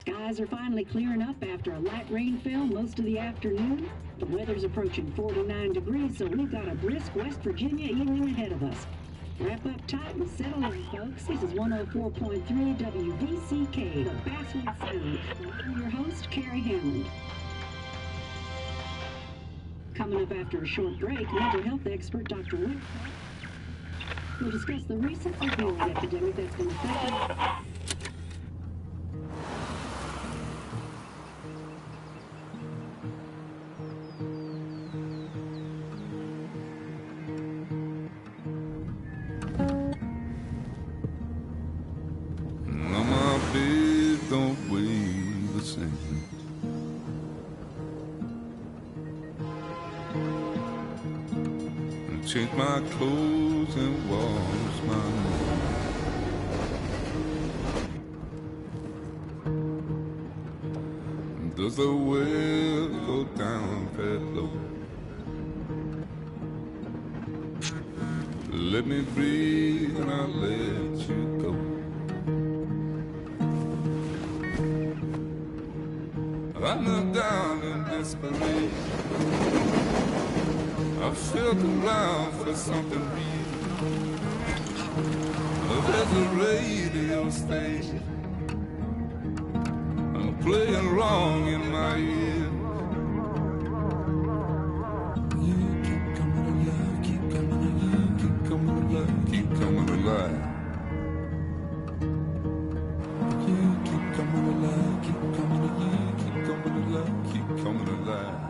Skies are finally clearing up after a light rain fell most of the afternoon. The weather's approaching 49 degrees, so we've got a brisk West Virginia evening ahead of us. Wrap up tight and settle in, folks. This is 104.3 WVCK, the Basswood Sound. I'm your host, Carrie Hammond. Coming up after a short break, mental health expert Dr. Wick will discuss the recent opioid epidemic that's been affecting don't weigh the same. And change my clothes and wash my hands. Does the well go down that low? Let me breathe and I'll let you go. I looked down in desperation. I felt around for something real. There's a radio station playing wrong in my ear. You keep coming alive, keep coming alive, keep coming alive, keep coming alive. You keep coming alive, keep coming alive, keep coming alive, keep coming alive.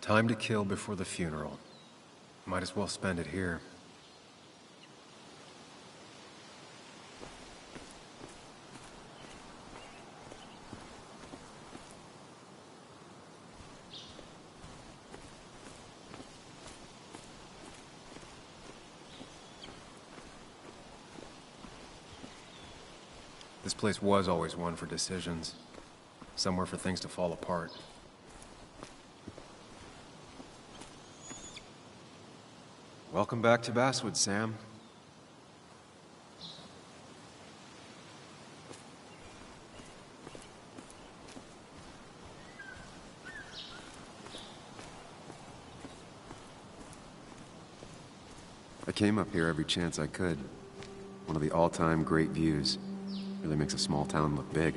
Time to kill before the funeral. Might as well spend it here. This place was always one for decisions. Somewhere for things to fall apart. Welcome back to Basswood, Sam. I came up here every chance I could. One of the all-time great views. Really makes a small town look big.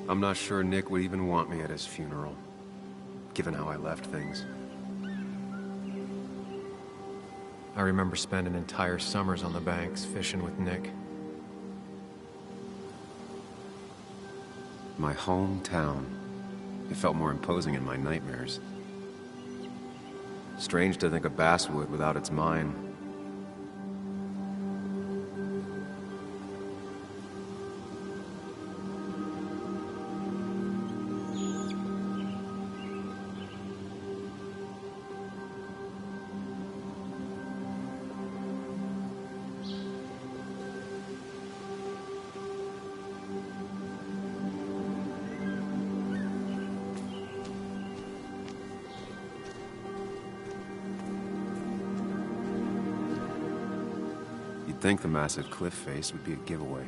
I'm not sure Nick would even want me at his funeral, given how I left things. I remember spending entire summers on the banks fishing with Nick. My hometown. It felt more imposing in my nightmares. Strange to think of Basswood without its mine. You'd think the massive cliff face would be a giveaway.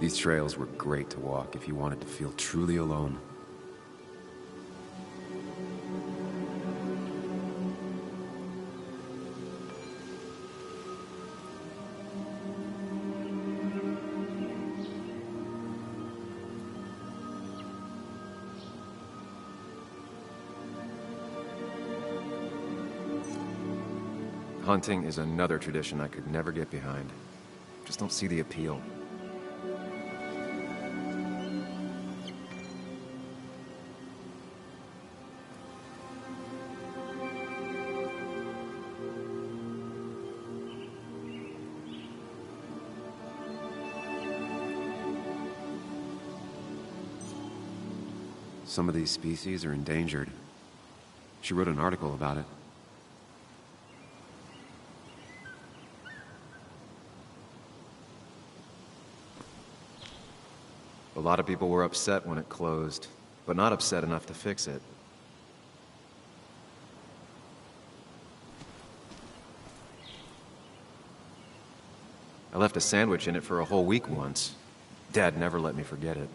These trails were great to walk if you wanted to feel truly alone. Hunting is another tradition I could never get behind. Just don't see the appeal. Some of these species are endangered. She wrote an article about it. A lot of people were upset when it closed, but not upset enough to fix it. I left a sandwich in it for a whole week once. Dad never let me forget it.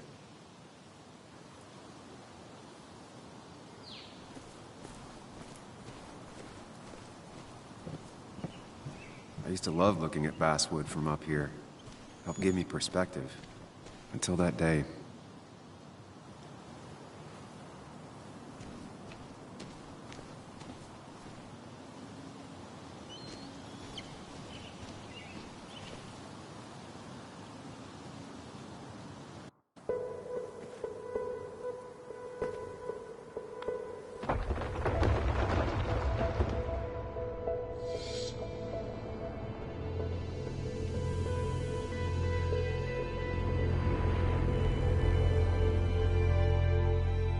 I used to love looking at basswood from up here. Helped give me perspective. Until that day.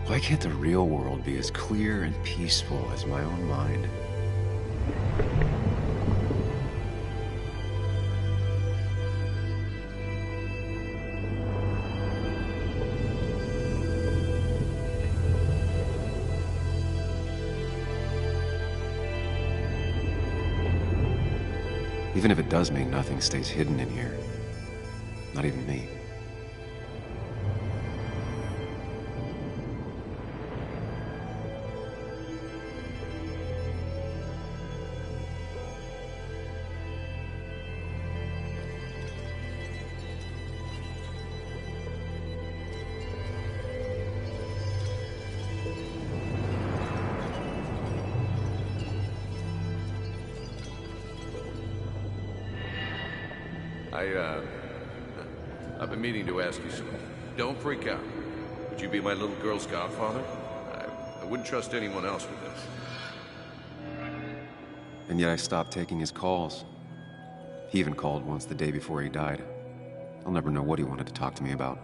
Why can't the real world be as clear and peaceful as my own mind? Even if it does mean nothing stays hidden in here. Not even me. I've been meaning to ask you something. Don't freak out. Would you be my little girl's godfather? I wouldn't trust anyone else with this. And yet I stopped taking his calls. He even called once the day before he died. I'll never know what he wanted to talk to me about.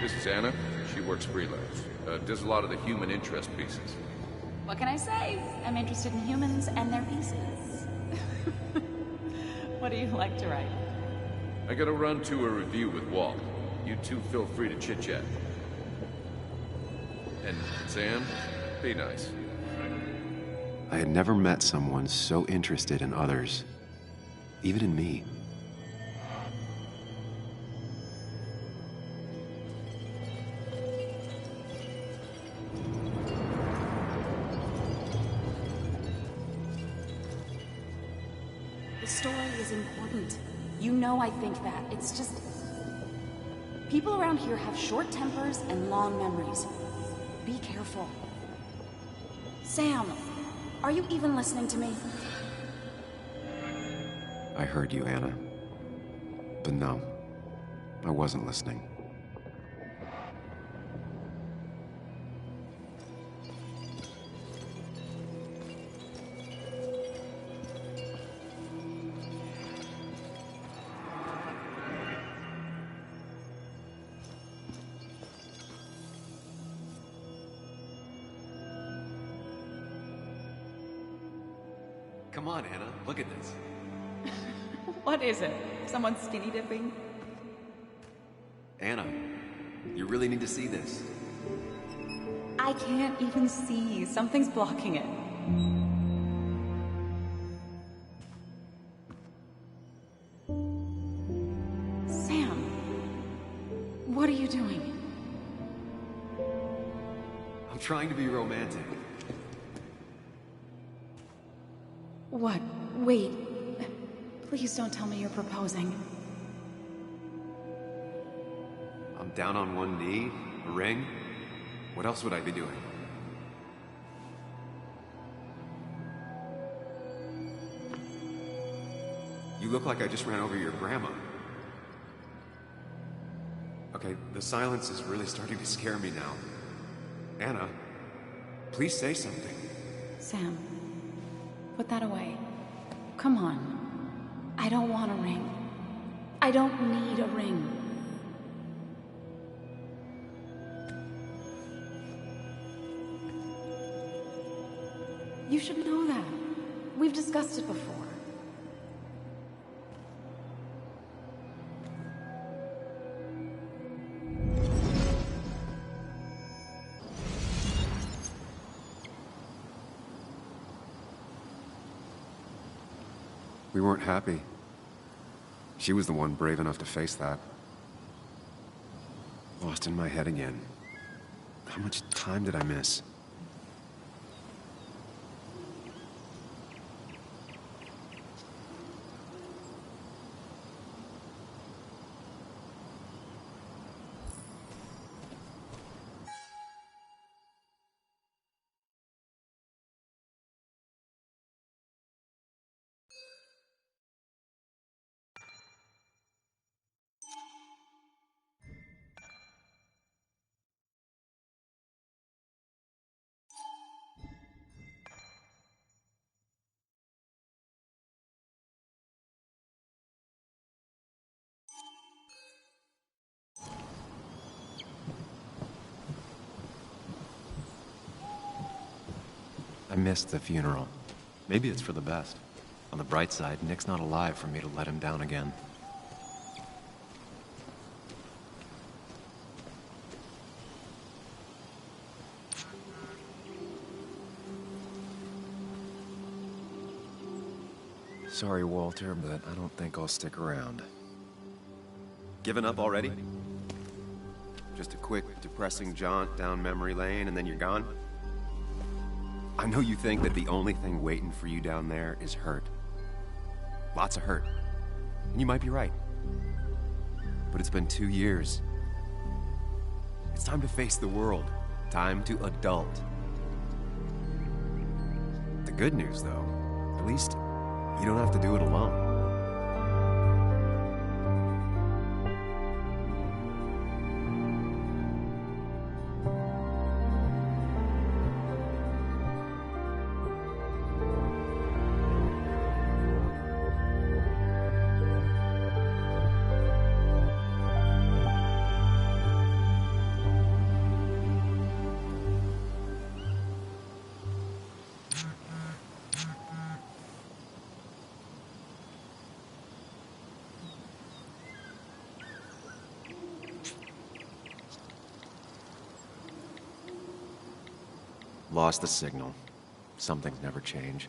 This is Anna. She works freelance. Does a lot of the human interest pieces. What can I say? I'm interested in humans and their pieces. What do you like to write? I gotta run to a review with Walt. You two feel free to chit-chat. And Sam, be nice. I had never met someone so interested in others. Even in me. The story is important. You know I think that. It's just... people around here have short tempers and long memories. Be careful. Sam, are you even listening to me? I heard you, Anna. But no, I wasn't listening. Come on, Anna. Look at this. What is it? Someone skinny dipping? Anna, you really need to see this. I can't even see. Something's blocking it. Sam, what are you doing? I'm trying to be romantic. What? Wait. Please don't tell me you're proposing. I'm down on one knee, a ring. What else would I be doing? You look like I just ran over your grandma. Okay, the silence is really starting to scare me now. Anna, please say something. Sam, put that away. Come on. I don't want a ring. I don't need a ring. You should know that. We've discussed it before. We weren't happy. She was the one brave enough to face that. Lost in my head again. How much time did I miss? I missed the funeral. Maybe it's for the best. On the bright side, Nick's not alive for me to let him down again. Sorry, Walter, but I don't think I'll stick around. Given up already? Just a quick, depressing jaunt down memory lane and then you're gone? I know you think that the only thing waiting for you down there is hurt. Lots of hurt. And you might be right. But it's been 2 years. It's time to face the world. Time to adult. The good news, though, at least you don't have to do it alone. Lost the signal. Some things never change.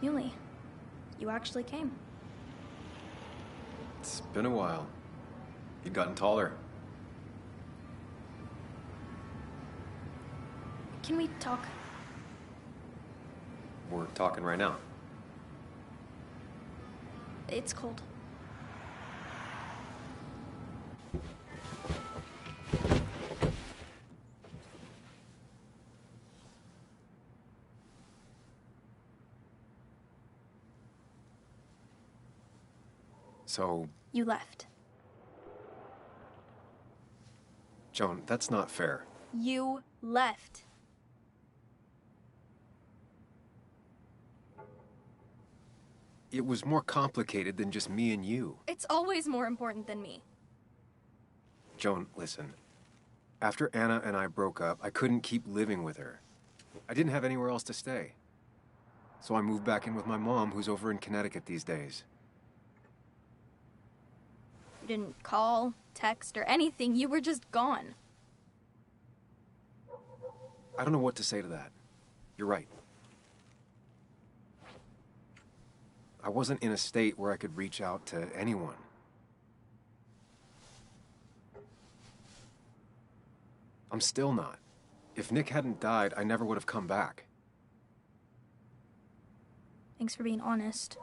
Muley, you actually came. It's been a while. You've gotten taller. Can we talk? We're talking right now. It's cold. So, You left. Joan, that's not fair. You left. It was more complicated than just me and you. It's always more important than me. Joan, listen. After Anna and I broke up, I couldn't keep living with her. I didn't have anywhere else to stay. So I moved back in with my mom, who's over in Connecticut these days. You didn't call, text, or anything. You were just gone. I don't know what to say to that. You're right. I wasn't in a state where I could reach out to anyone. I'm still not. If Nick hadn't died, I never would have come back. Thanks for being honest.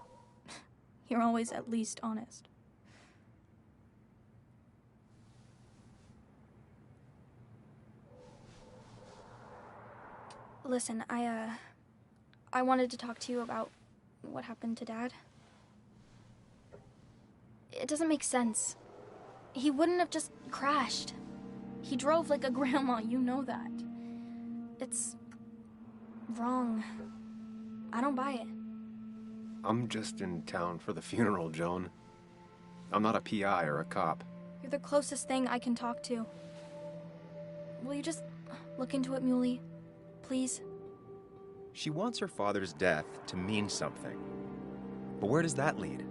You're always at least honest. Listen, I wanted to talk to you about what happened to Dad. It doesn't make sense. He wouldn't have just crashed. He drove like a grandma, you know that. It's wrong. I don't buy it. I'm just in town for the funeral, Joan. I'm not a PI or a cop. You're the closest thing I can talk to. Will you just look into it, Muley? Please? She wants her father's death to mean something. But where does that lead?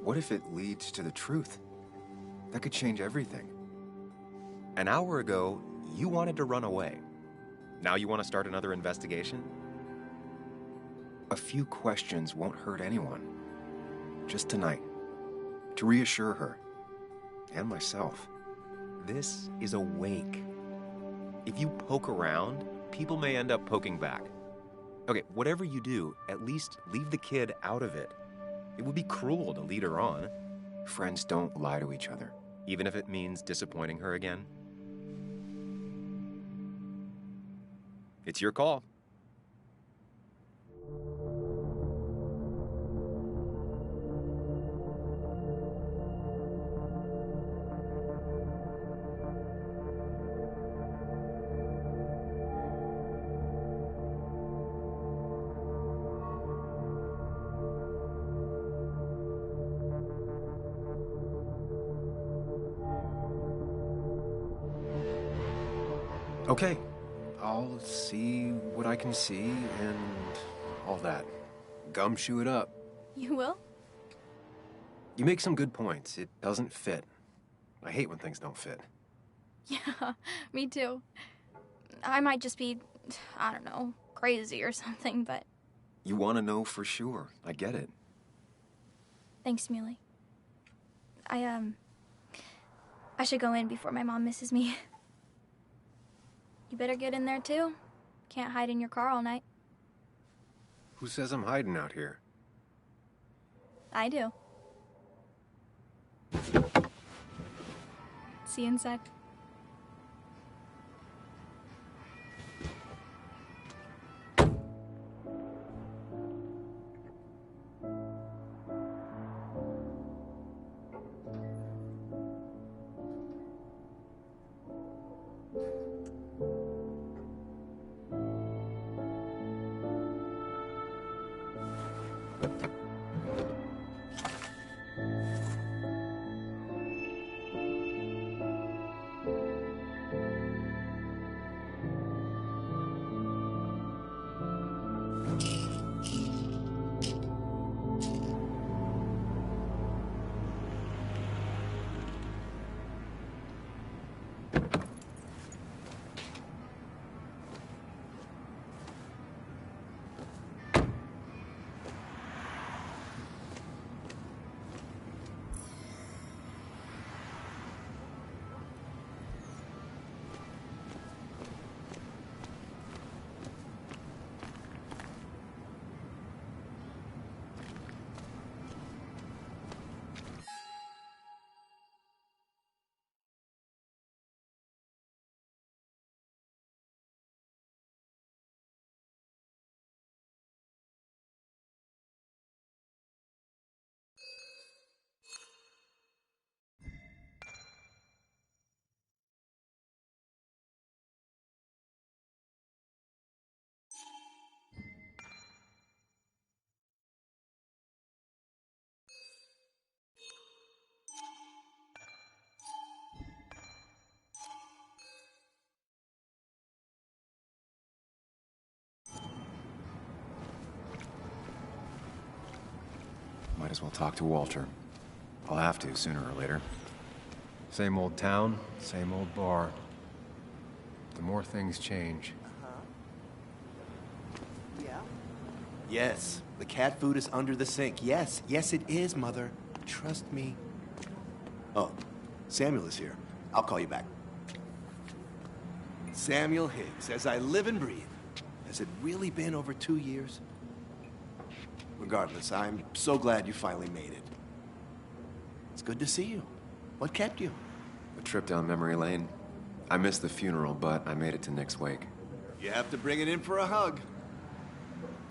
What if it leads to the truth? That could change everything. An hour ago, you wanted to run away. Now you want to start another investigation? A few questions won't hurt anyone. Just tonight. To reassure her. And myself. This is a wake. If you poke around, people may end up poking back. Okay, whatever you do, at least leave the kid out of it. It would be cruel to lead her on. Friends don't lie to each other. Even if it means disappointing her again. It's your call. Okay, I'll see what I can see and all that. Gumshoe it up. You will? You make some good points. It doesn't fit. I hate when things don't fit. Yeah, me too. I might just be, I don't know, crazy or something, but... You want to know for sure. I get it. Thanks, Muley. I should go in before my mom misses me. You better get in there, too. Can't hide in your car all night. Who says I'm hiding out here? I do. See you inside. Might as well talk to Walter. I'll have to, sooner or later. Same old town, same old bar. The more things change. Yeah? Yes, the cat food is under the sink. Yes, yes it is, Mother. Trust me. Oh, Samuel is here. I'll call you back. Samuel Higgs, as I live and breathe. Has it really been over 2 years? Regardless, I'm so glad you finally made it. It's good to see you. What kept you? A trip down memory lane. I missed the funeral, but I made it to Nick's wake. You have to bring it in for a hug.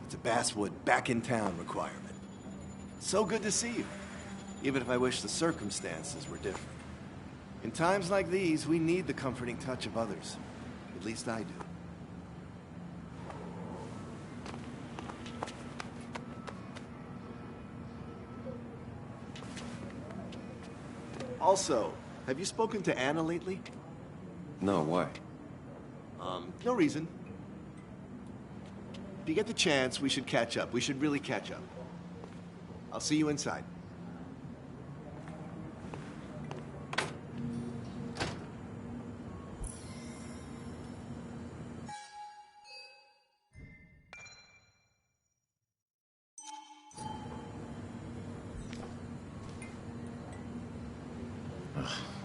It's a Basswood back in town requirement. So good to see you, even if I wish the circumstances were different. In times like these, we need the comforting touch of others. At least I do. Also, have you spoken to Anna lately? No, why? No reason. If you get the chance, we should catch up. We should really catch up. I'll see you inside.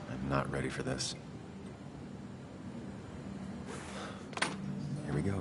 I'm not ready for this. Here we go.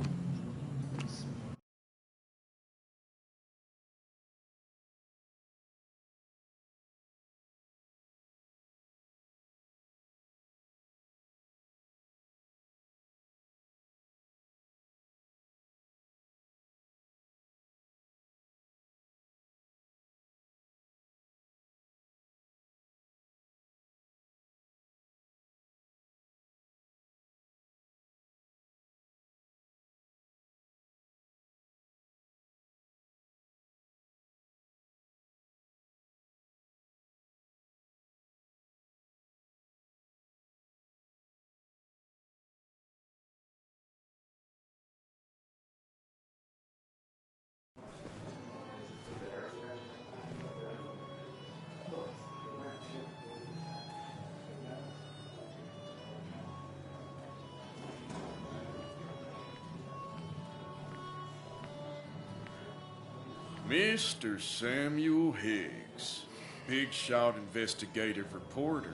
Mr. Samuel Higgs, big shot investigative reporter.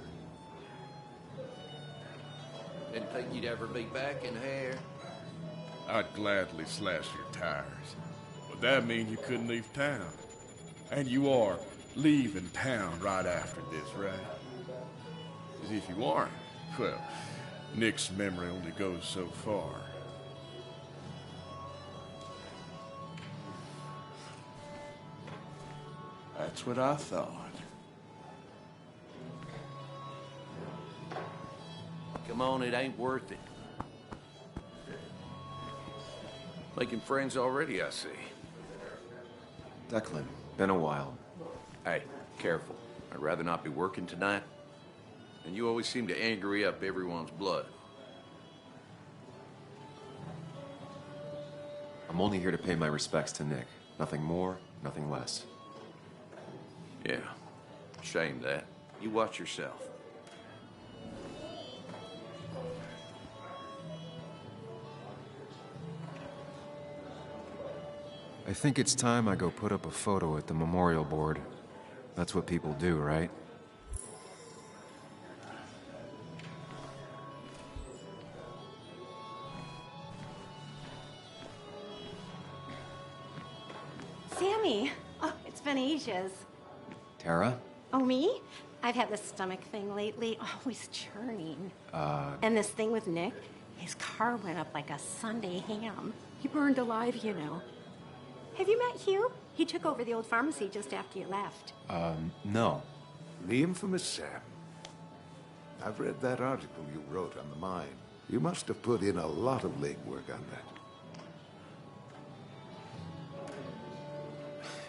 Didn't think you'd ever be back in here. I'd gladly slash your tires. Would that mean you couldn't leave town? And you are leaving town right after this, right? As if you aren't. Well, Nick's memory only goes so far. That's what I thought. Come on, it ain't worth it. Making friends already, I see. Declan, been a while. Hey, careful. I'd rather not be working tonight. And you always seem to angry up everyone's blood. I'm only here to pay my respects to Nick. Nothing more, nothing less. Yeah, shame that. You watch yourself. I think it's time I go put up a photo at the memorial board. That's what people do, right? Sammy! Oh, it's been ages. Tara? Oh, me? I've had this stomach thing lately, always churning. And this thing with Nick, his car went up like a Sunday ham. He burned alive, you know. Have you met Hugh? He took over the old pharmacy just after you left. No. The infamous Sam. I've read that article you wrote on the mine. You must have put in a lot of legwork on that.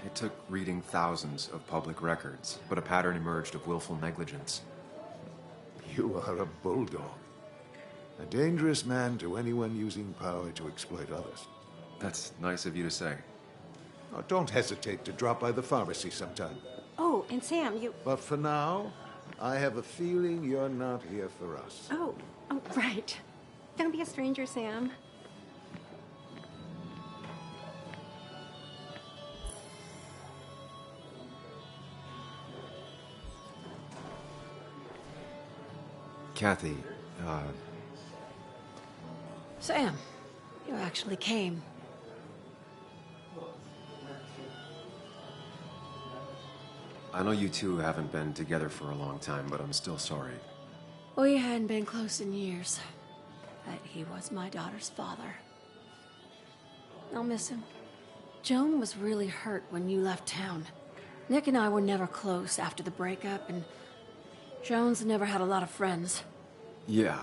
It took reading thousands of public records, but a pattern emerged of willful negligence. You are a bulldog. A dangerous man to anyone using power to exploit others. That's nice of you to say. Oh, don't hesitate to drop by the pharmacy sometime. Oh, and Sam, you... But for now, I have a feeling you're not here for us. Oh, right. Don't be a stranger, Sam. Kathy, Sam, you actually came. I know you two haven't been together for a long time, but I'm still sorry. We hadn't been close in years, but he was my daughter's father. I'll miss him. Joan was really hurt when you left town. Nick and I were never close after the breakup, and Joan's never had a lot of friends. Yeah.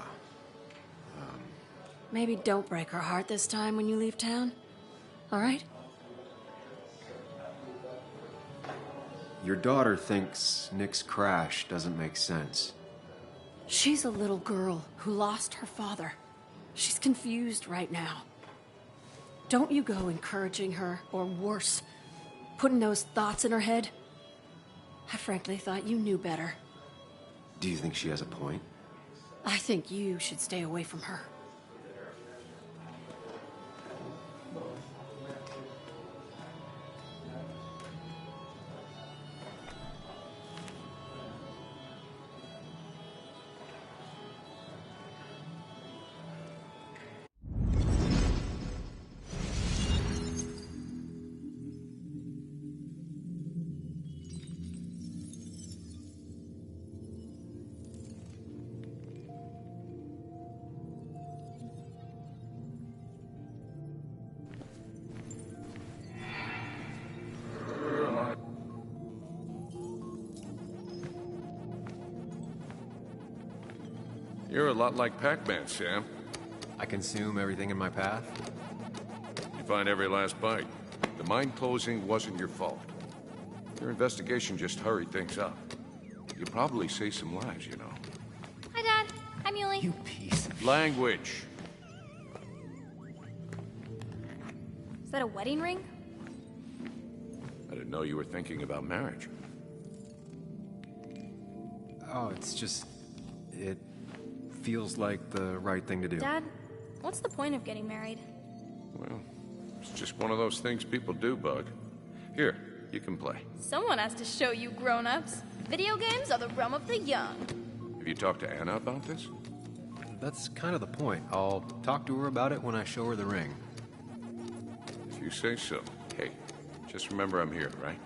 Maybe don't break her heart this time when you leave town. All right? Your daughter thinks Nick's crash doesn't make sense. She's a little girl who lost her father. She's confused right now. Don't you go encouraging her, or worse, putting those thoughts in her head. I frankly thought you knew better. Do you think she has a point? I think you should stay away from her. You're a lot like Pac-Man, Sam. I consume everything in my path? You find every last bite. The mine closing wasn't your fault. Your investigation just hurried things up. You probably saved some lives, you know. Hi, Dad. Hi, Muley. You piece of... Language. Is that a wedding ring? I didn't know you were thinking about marriage. Oh, it's just... It feels like the right thing to do. Dad, what's the point of getting married? Well, it's just one of those things people do, Bug. Here, you can play. Someone has to show you grown-ups. Video games are the realm of the young. Have you talked to Anna about this? That's kind of the point. I'll talk to her about it when I show her the ring. If you say so. Hey, just remember I'm here, right?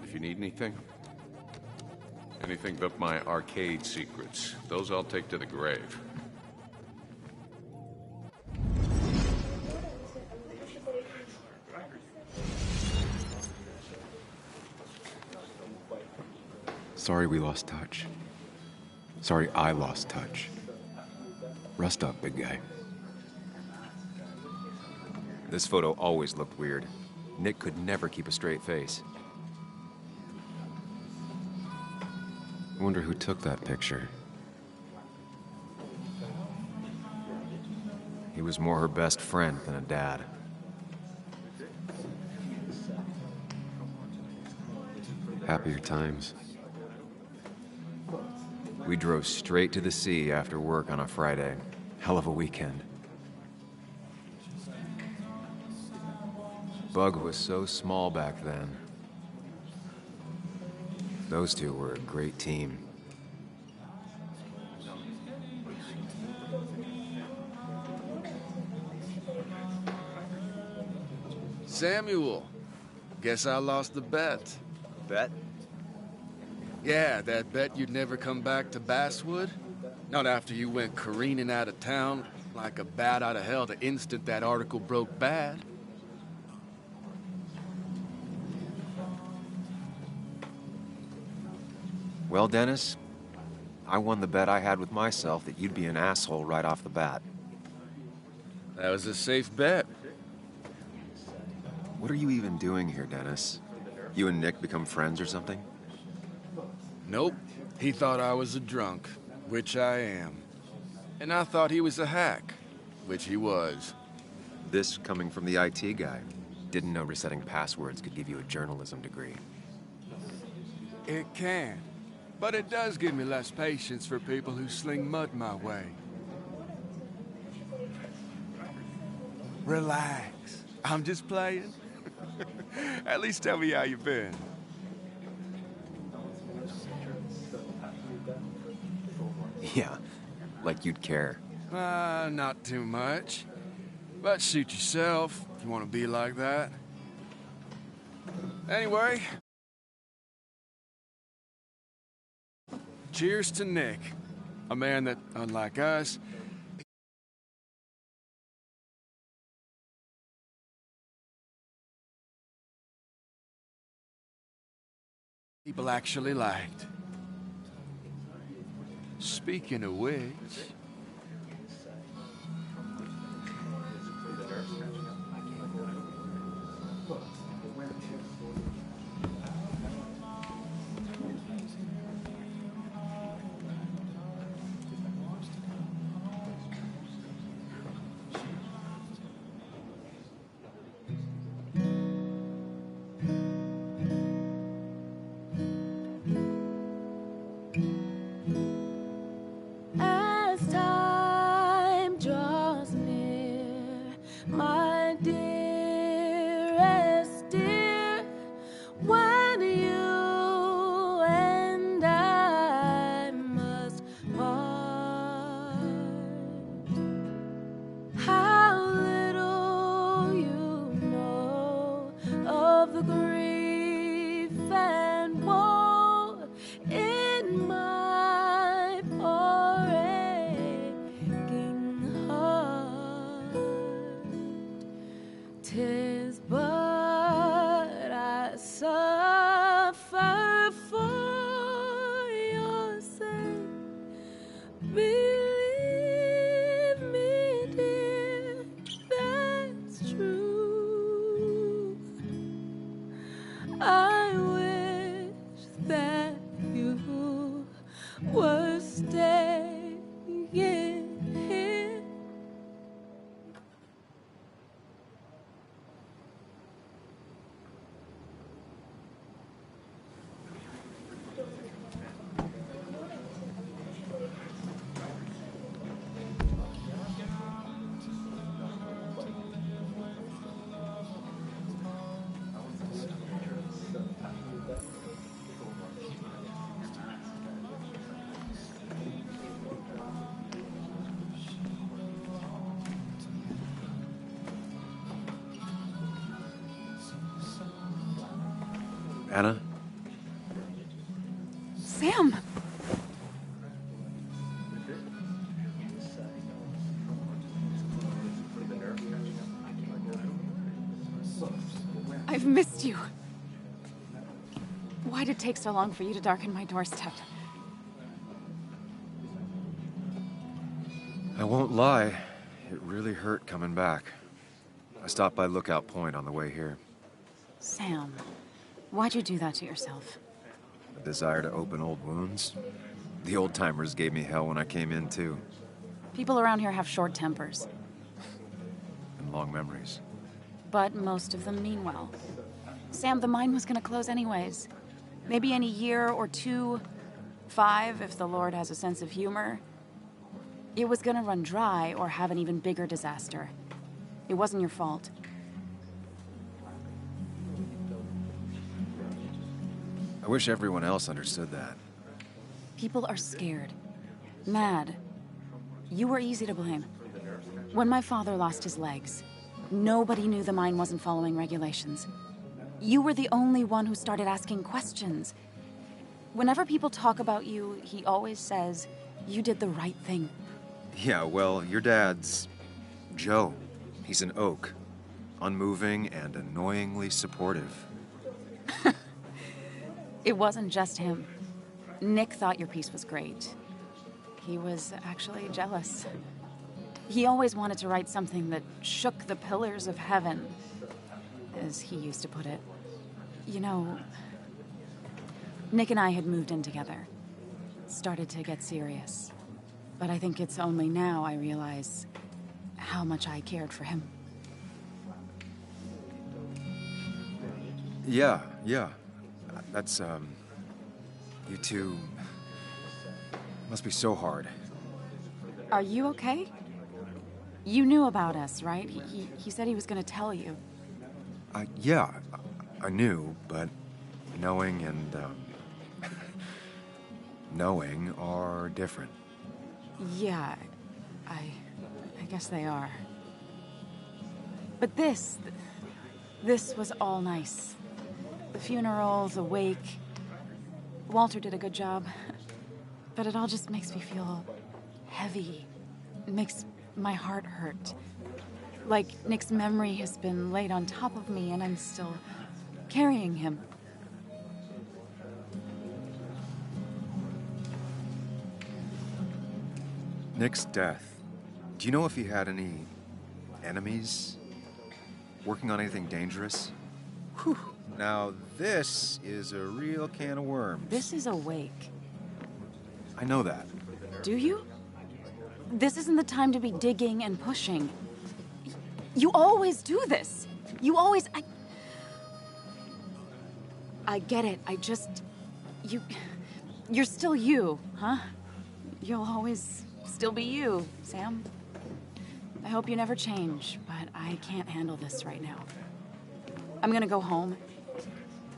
If you need anything. Anything but my arcade secrets. Those I'll take to the grave. Sorry we lost touch. Sorry I lost touch. Rest up, big guy. This photo always looked weird. Nick could never keep a straight face. I wonder who took that picture. He was more her best friend than a dad. Happier times. We drove straight to the sea after work on a Friday. Hell of a weekend. Bug was so small back then. Those two were a great team. Samuel, guess I lost the bet. Bet? Yeah, that bet you'd never come back to Basswood. Not after you went careening out of town like a bat out of hell the instant that article broke bad. Well, Dennis, I won the bet I had with myself that you'd be an asshole right off the bat. That was a safe bet. What are you even doing here, Dennis? You and Nick become friends or something? Nope. He thought I was a drunk, which I am. And I thought he was a hack, which he was. This coming from the IT guy. Didn't know resetting passwords could give you a journalism degree. It can. But it does give me less patience for people who sling mud my way. Relax. I'm just playing. At least tell me how you've been. Yeah, like you'd care. Not too much. But suit yourself if you want to be like that. Anyway. Cheers to Nick. A man that, unlike us, people actually liked. Speaking of which... As time draws near, my dearest dear, when you and I must part, how little you know of the grief and woe in my poor aching heart. 'Tis but I suffer for your sake. Believe me, dear, that's true. I wish that you were staying here. Anna? Sam! I've missed you. Why did it take so long for you to darken my doorstep? I won't lie. It really hurt coming back. I stopped by Lookout Point on the way here. Sam, why'd you do that to yourself? A desire to open old wounds. The old-timers gave me hell when I came in, too. People around here have short tempers, And long memories. but most of them mean well. Sam, the mine was gonna close anyways. Maybe in a year or 2, 5, if the Lord has a sense of humor. It was gonna run dry or have an even bigger disaster. It wasn't your fault. I wish everyone else understood that. People are scared. Mad. You were easy to blame. When my father lost his legs, nobody knew the mine wasn't following regulations. You were the only one who started asking questions. Whenever people talk about you, he always says, you did the right thing. Yeah, well, your dad's... Joe. He's an oak. Unmoving and annoyingly supportive. It wasn't just him. Nick thought your piece was great. He was actually jealous. He always wanted to write something that shook the pillars of heaven, as he used to put it. You know, Nick and I had moved in together. Started to get serious. But I think it's only now I realize how much I cared for him. Yeah. That's, You two must be so hard. Are you okay? You knew about us, right? He said he was gonna tell you. Yeah, I knew, but knowing and, knowing are different. Yeah, I guess they are. But this was all nice. The funeral, the wake. Walter did a good job. But it all just makes me feel heavy. It makes my heart hurt. Like Nick's memory has been laid on top of me and I'm still carrying him. Nick's death. Do you know if he had any enemies? Working on anything dangerous? Whew. Now, this is a real can of worms. This is a wake. I know that. Do you? This isn't the time to be digging and pushing. You always do this. You always... I get it. I just... You're still you, huh? You'll always still be you, Sam. I hope you never change, but I can't handle this right now. I'm gonna go home.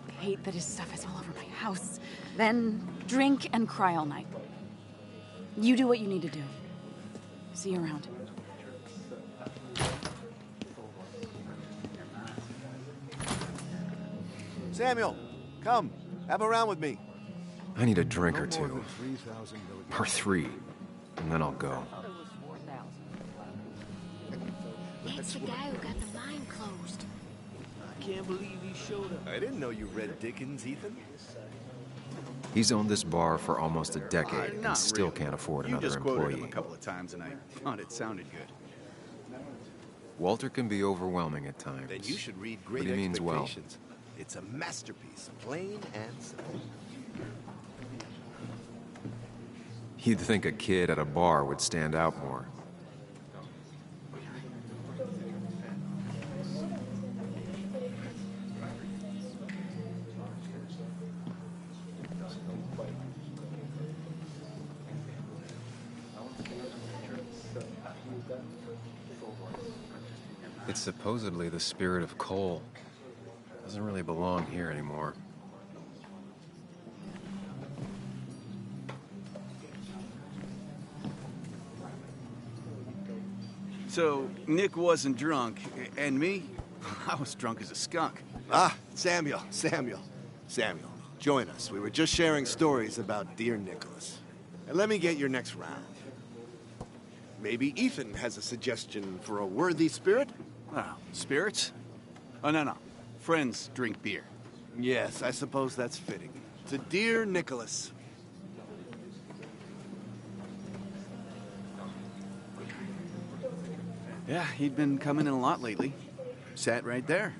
I hate that his stuff is all over my house. Then drink and cry all night. You do what you need to do. See you around. Samuel, come. Have a round with me. I need a drink or two. Or 3. And then I'll go. That's the guy who got the mine closed. I can't believe he showed up. I didn't know you read Dickens, Ethan. He's owned this bar for almost a decade and still can't afford another You just quoted him employee. a couple of times and I thought it sounded good. Walter can be overwhelming at times. Then you should read but Great he means well. Expectations. It's a masterpiece, plain and simple. You'd think a kid at a bar would stand out more. It's supposedly the spirit of coal. Doesn't really belong here anymore. So, Nick wasn't drunk, and me? I was drunk as a skunk. Ah, Samuel. Join us. We were just sharing stories about dear Nicholas. And let me get your next round. Maybe Ethan has a suggestion for a worthy spirit? Oh, spirits? Oh, no. Friends drink beer. Yes, I suppose that's fitting. To dear Nicholas. Yeah, he'd been coming in a lot lately. Sat right there.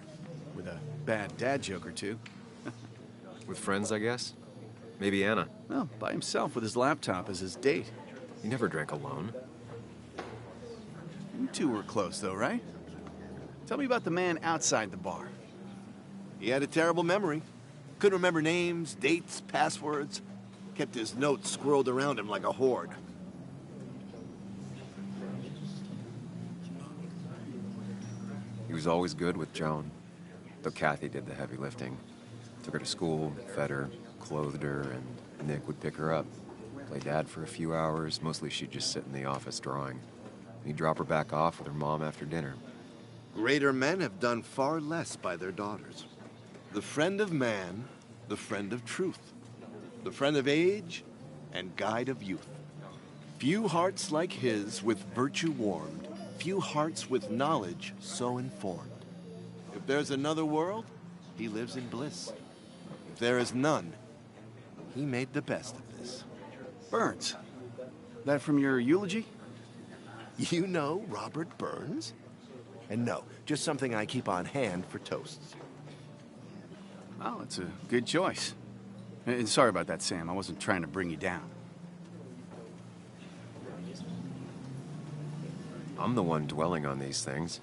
With a bad dad joke or two. With friends, I guess? Maybe Anna. Well, by himself with his laptop as his date. He never drank alone. You two were close, though, right? Tell me about the man outside the bar. He had a terrible memory. Couldn't remember names, dates, passwords. Kept his notes squirreled around him like a hoard. He was always good with Joan, though Kathy did the heavy lifting. Took her to school, fed her, clothed her, and Nick would pick her up. Play dad for a few hours. Mostly she'd just sit in the office drawing. He'd drop her back off with her mom after dinner. Greater men have done far less by their daughters. The friend of man, the friend of truth. The friend of age, and guide of youth. Few hearts like his with virtue warmed. Few hearts with knowledge so informed. If there's another world, he lives in bliss. If there is none, he made the best of this. Burns. That from your eulogy? You know Robert Burns? And no, just something I keep on hand for toasts. Oh, it's a good choice. And sorry about that, Sam. I wasn't trying to bring you down. I'm the one dwelling on these things.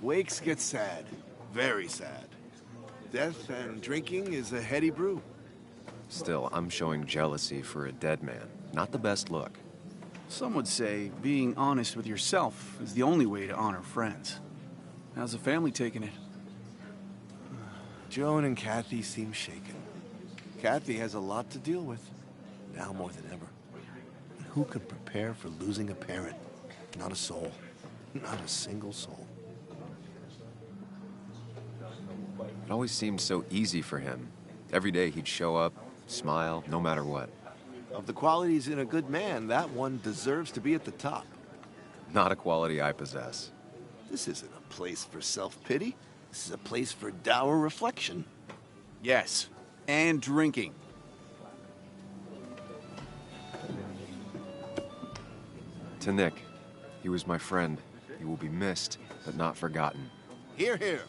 Wakes get sad. Very sad. Death and drinking is a heady brew. Still, I'm showing jealousy for a dead man. Not the best look. Some would say being honest with yourself is the only way to honor friends. How's the family taking it? Joan and Kathy seem shaken. Kathy has a lot to deal with, now more than ever. And who could prepare for losing a parent? Not a soul. Not a single soul. It always seemed so easy for him. Every day he'd show up, smile, no matter what. Of the qualities in a good man, that one deserves to be at the top. Not a quality I possess. This isn't a place for self-pity. This is a place for dour reflection. Yes, and drinking. To Nick, he was my friend. He will be missed, but not forgotten. Hear, hear.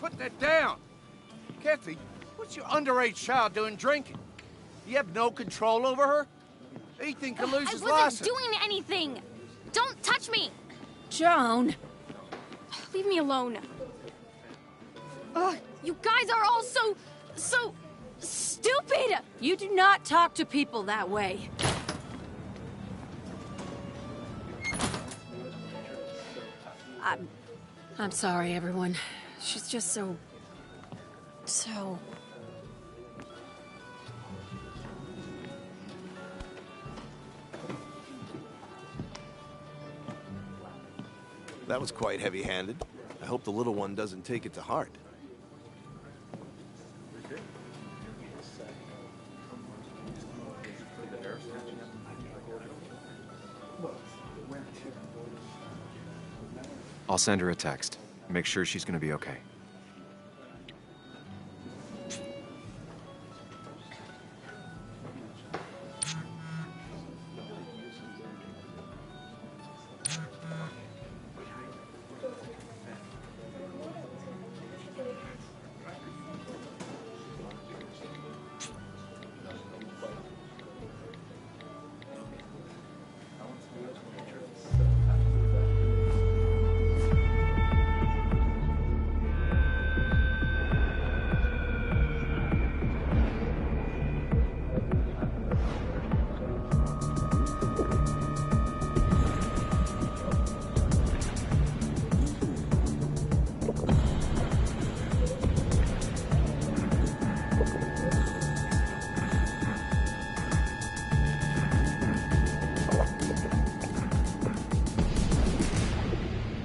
Put that down! Kathy, what's your underage child doing drinking? You have no control over her? Ethan can lose his license. I wasn't doing anything! Don't touch me! Joan! Leave me alone. Ugh, you guys are all so stupid! You do not talk to people that way. I'm sorry, everyone. She's just so... That was quite heavy-handed. I hope the little one doesn't take it to heart. I'll send her a text. Make sure she's gonna be okay.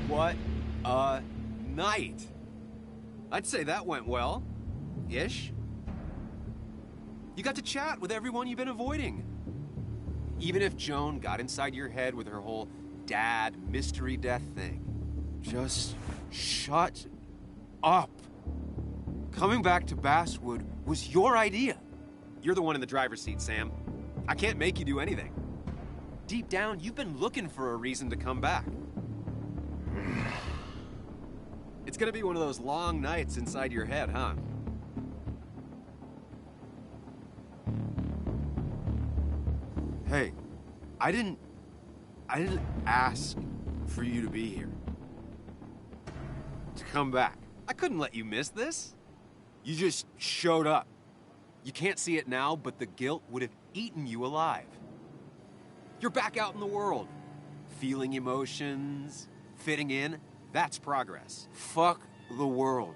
What a night! I'd say that went well. Ish. You got to chat with everyone you've been avoiding. Even if Joan got inside your head with her whole dad mystery death thing. Just shut up. Coming back to Basswood was your idea. You're the one in the driver's seat, Sam. I can't make you do anything. Deep down, you've been looking for a reason to come back. It's gonna be one of those long nights inside your head, huh? Hey, I didn't ask for you to be here. To come back. I couldn't let you miss this. You just showed up. You can't see it now, but the guilt would have eaten you alive. You're back out in the world. Feeling emotions, fitting in. That's progress. Fuck the world.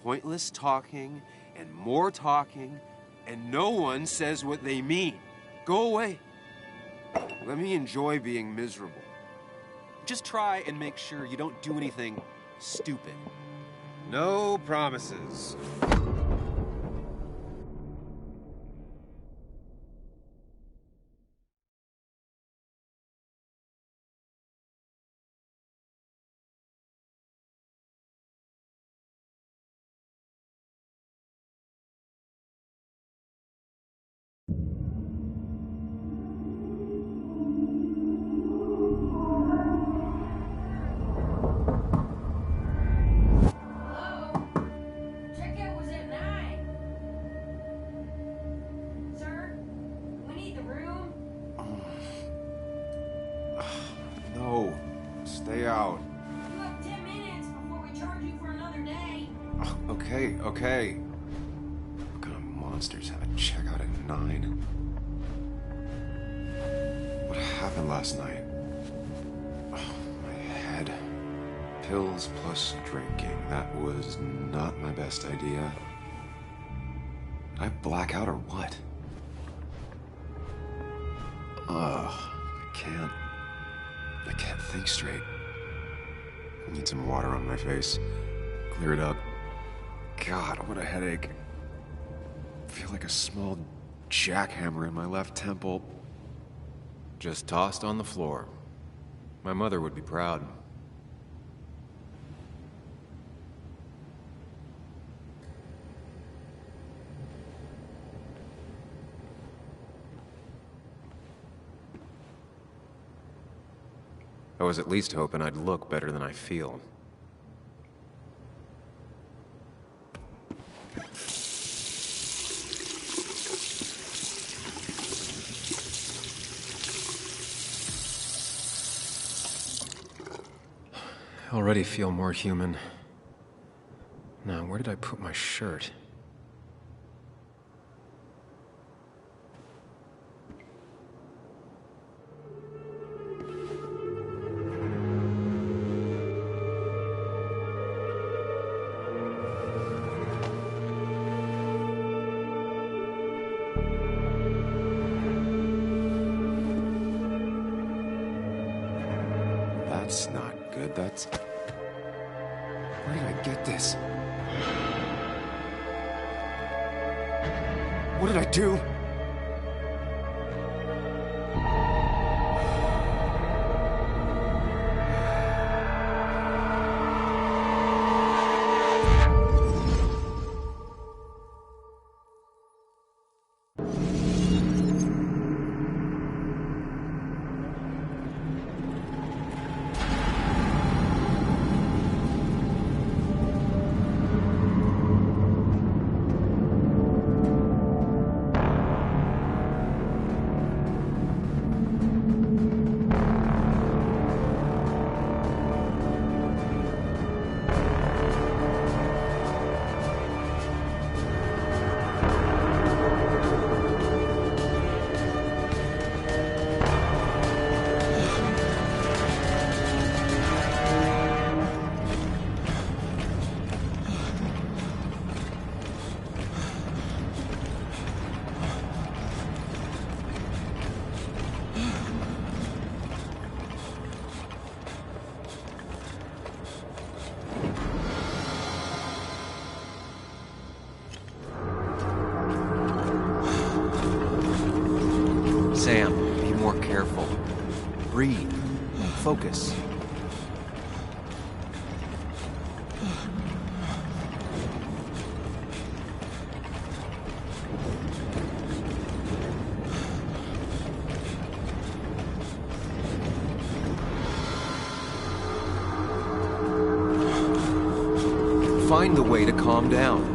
Pointless talking and more talking, and no one says what they mean. Go away. Let me enjoy being miserable. Just try and make sure you don't do anything stupid. No promises. No, stay out. Okay. What kind of monsters have a checkout at 9? What happened last night? Oh, my head. Pills plus drinking. That was not my best idea. Did I black out or what? Ugh, I can't think straight. I need some water on my face. Clear it up. God, what a headache. I feel like a small jackhammer in my left temple. Just tossed on the floor. My mother would be proud. I was at least hoping I'd look better than I feel. I already feel more human. Now, where did I put my shirt? That's not good. That's... Where did I get this? What did I do? Sam, be more careful. Breathe. Focus. Find the way to calm down.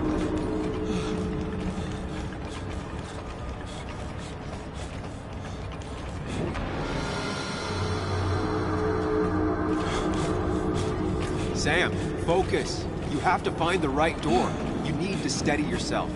Sam, focus. You have to find the right door. You need to steady yourself.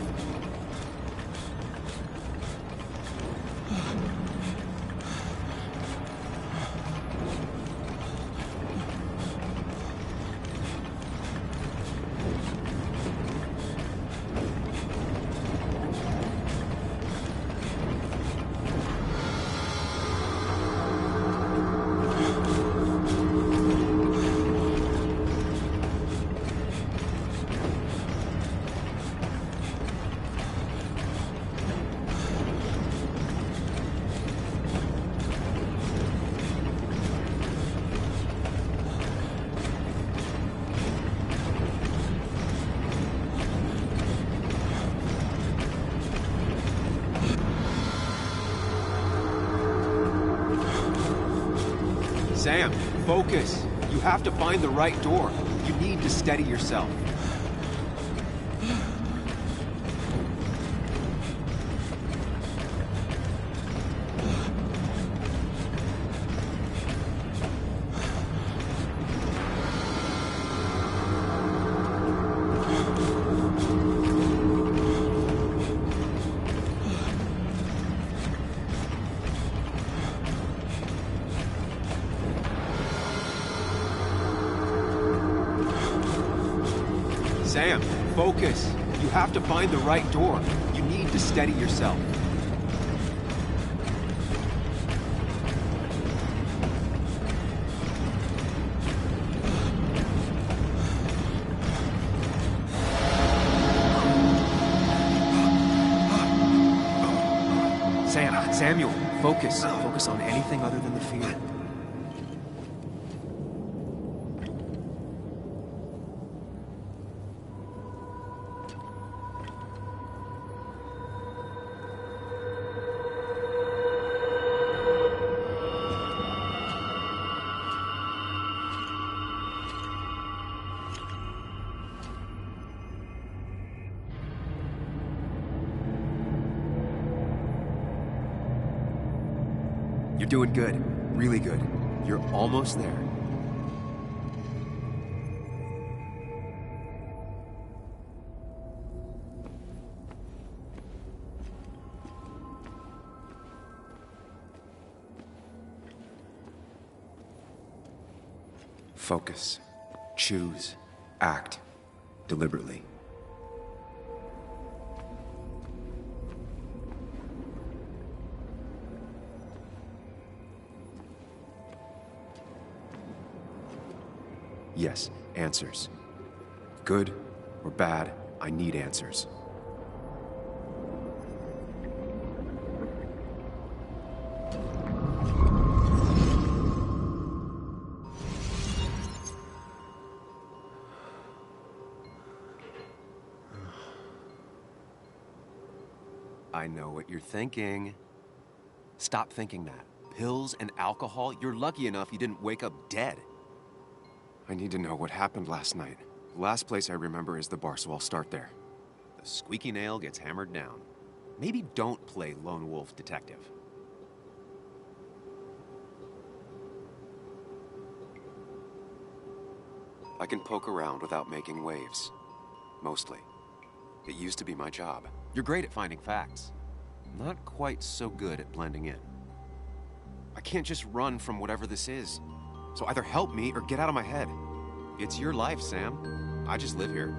Sam, focus. You have to find the right door. You need to steady yourself. Sam, focus. You have to find the right door. You need to steady yourself. Samuel, focus. Focus on anything other than the fear. You're doing good. Really good. You're almost there. Focus. Choose. Act. Deliberately. Yes, answers. Good or bad, I need answers. I know what you're thinking. Stop thinking that. Pills and alcohol, you're lucky enough you didn't wake up dead. I need to know what happened last night. The last place I remember is the bar, so I'll start there. The squeaky nail gets hammered down. Maybe don't play lone wolf detective. I can poke around without making waves. Mostly. It used to be my job. You're great at finding facts. Not quite so good at blending in. I can't just run from whatever this is. So either help me or get out of my head. It's your life, Sam. I just live here.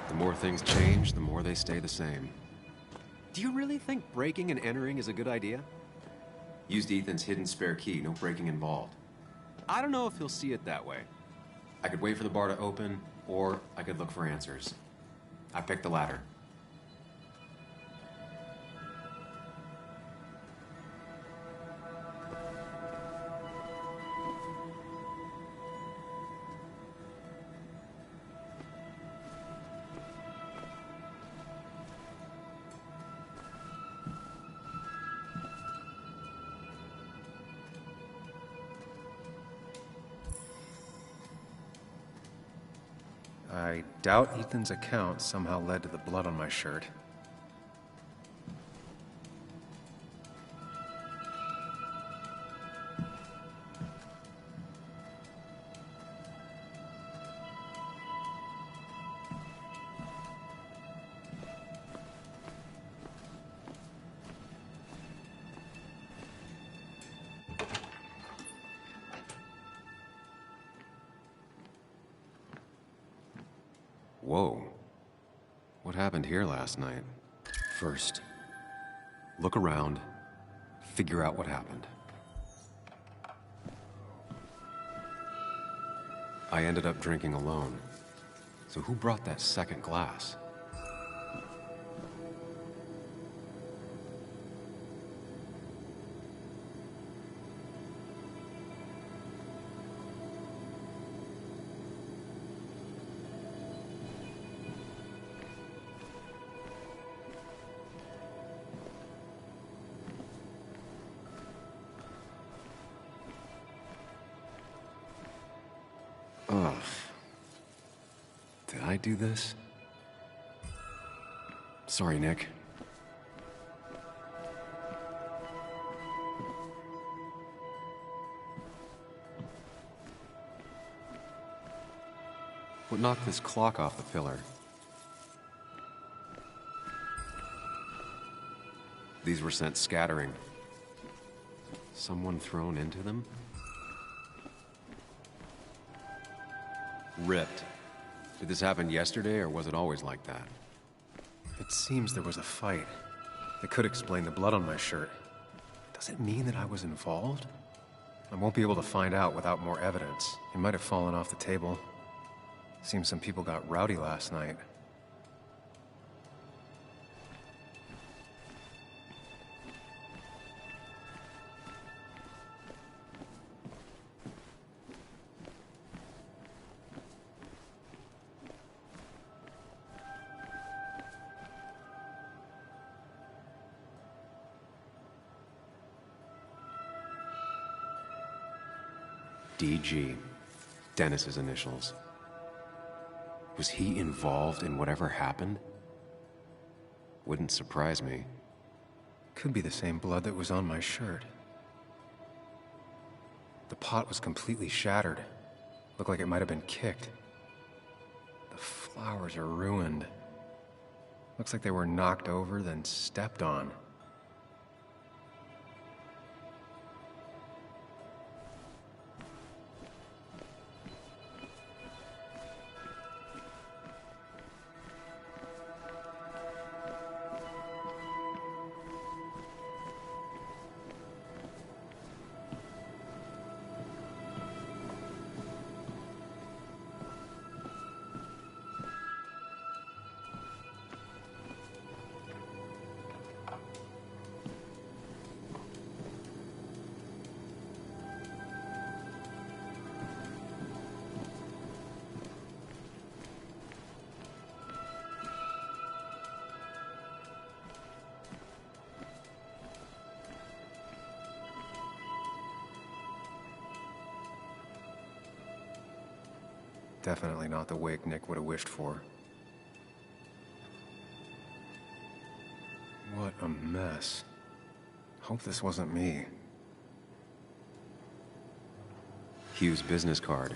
The more things change, the more they stay the same. Do you really think breaking and entering is a good idea? Used Ethan's hidden spare key, no breaking involved. I don't know if he'll see it that way. I could wait for the bar to open, or I could look for answers. I picked the latter. I doubt Ethan's account somehow led to the blood on my shirt. Whoa. What happened here last night? First, look around, figure out what happened. I ended up drinking alone. So who brought that second glass? do this? Sorry, Nick. What knocked this clock off the pillar? These were sent scattering. Someone thrown into them? Ripped. Did this happen yesterday, or was it always like that? It seems there was a fight. That could explain the blood on my shirt. Does it mean that I was involved? I won't be able to find out without more evidence. It might have fallen off the table. Seems some people got rowdy last night. DG. Dennis's initials. Was he involved in whatever happened? Wouldn't surprise me. Could be the same blood that was on my shirt. The pot was completely shattered. Looked like it might have been kicked. The flowers are ruined. Looks like they were knocked over, then stepped on. Definitely not the wake Nick would have wished for. What a mess. Hope this wasn't me. Hugh's business card.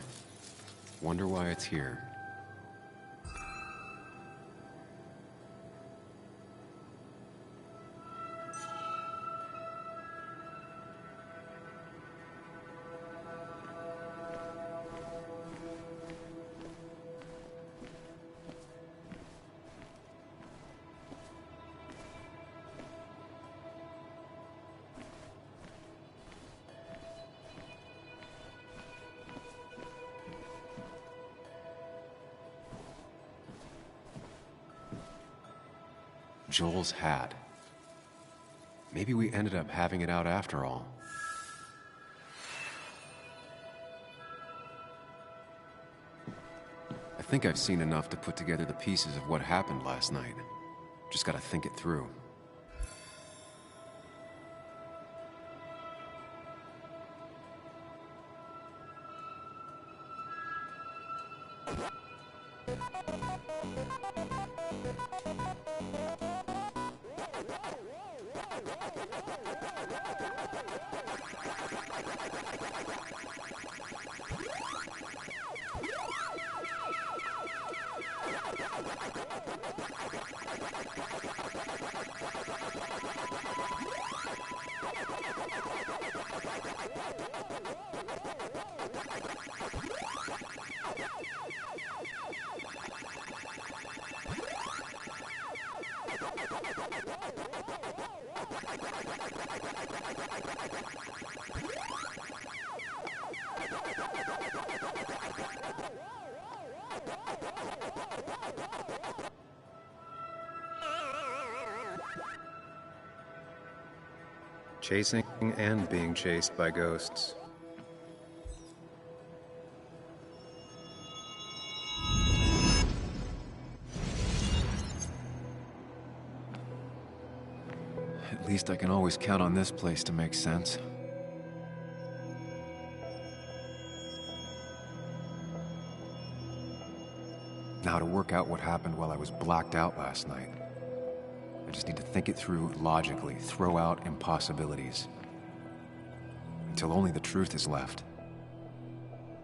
Wonder why it's here. Joel's hat. Maybe we ended up having it out after all. I think I've seen enough to put together the pieces of what happened last night. Just gotta think it through. Chasing and being chased by ghosts. At least I can always count on this place to make sense. Now, to work out what happened while I was blacked out last night, I just need to think it through logically, throw out impossibilities, until only the truth is left.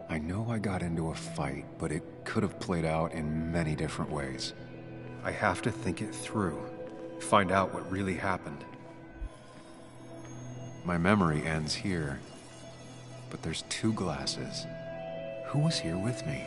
I know I got into a fight, but it could have played out in many different ways. I have to think it through, find out what really happened. My memory ends here, but there's 2 glasses. Who was here with me?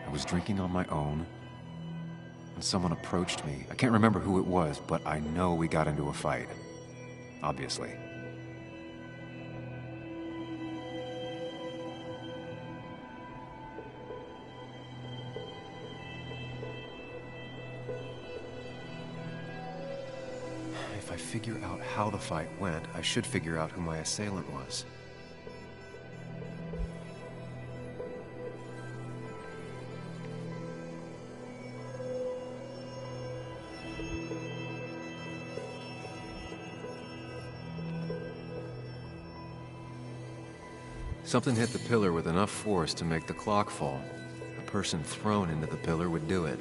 I was drinking on my own, and someone approached me. I can't remember who it was, but I know we got into a fight. Obviously. If I figure out how the fight went, I should figure out who my assailant was. Something hit the pillar with enough force to make the clock fall. A person thrown into the pillar would do it.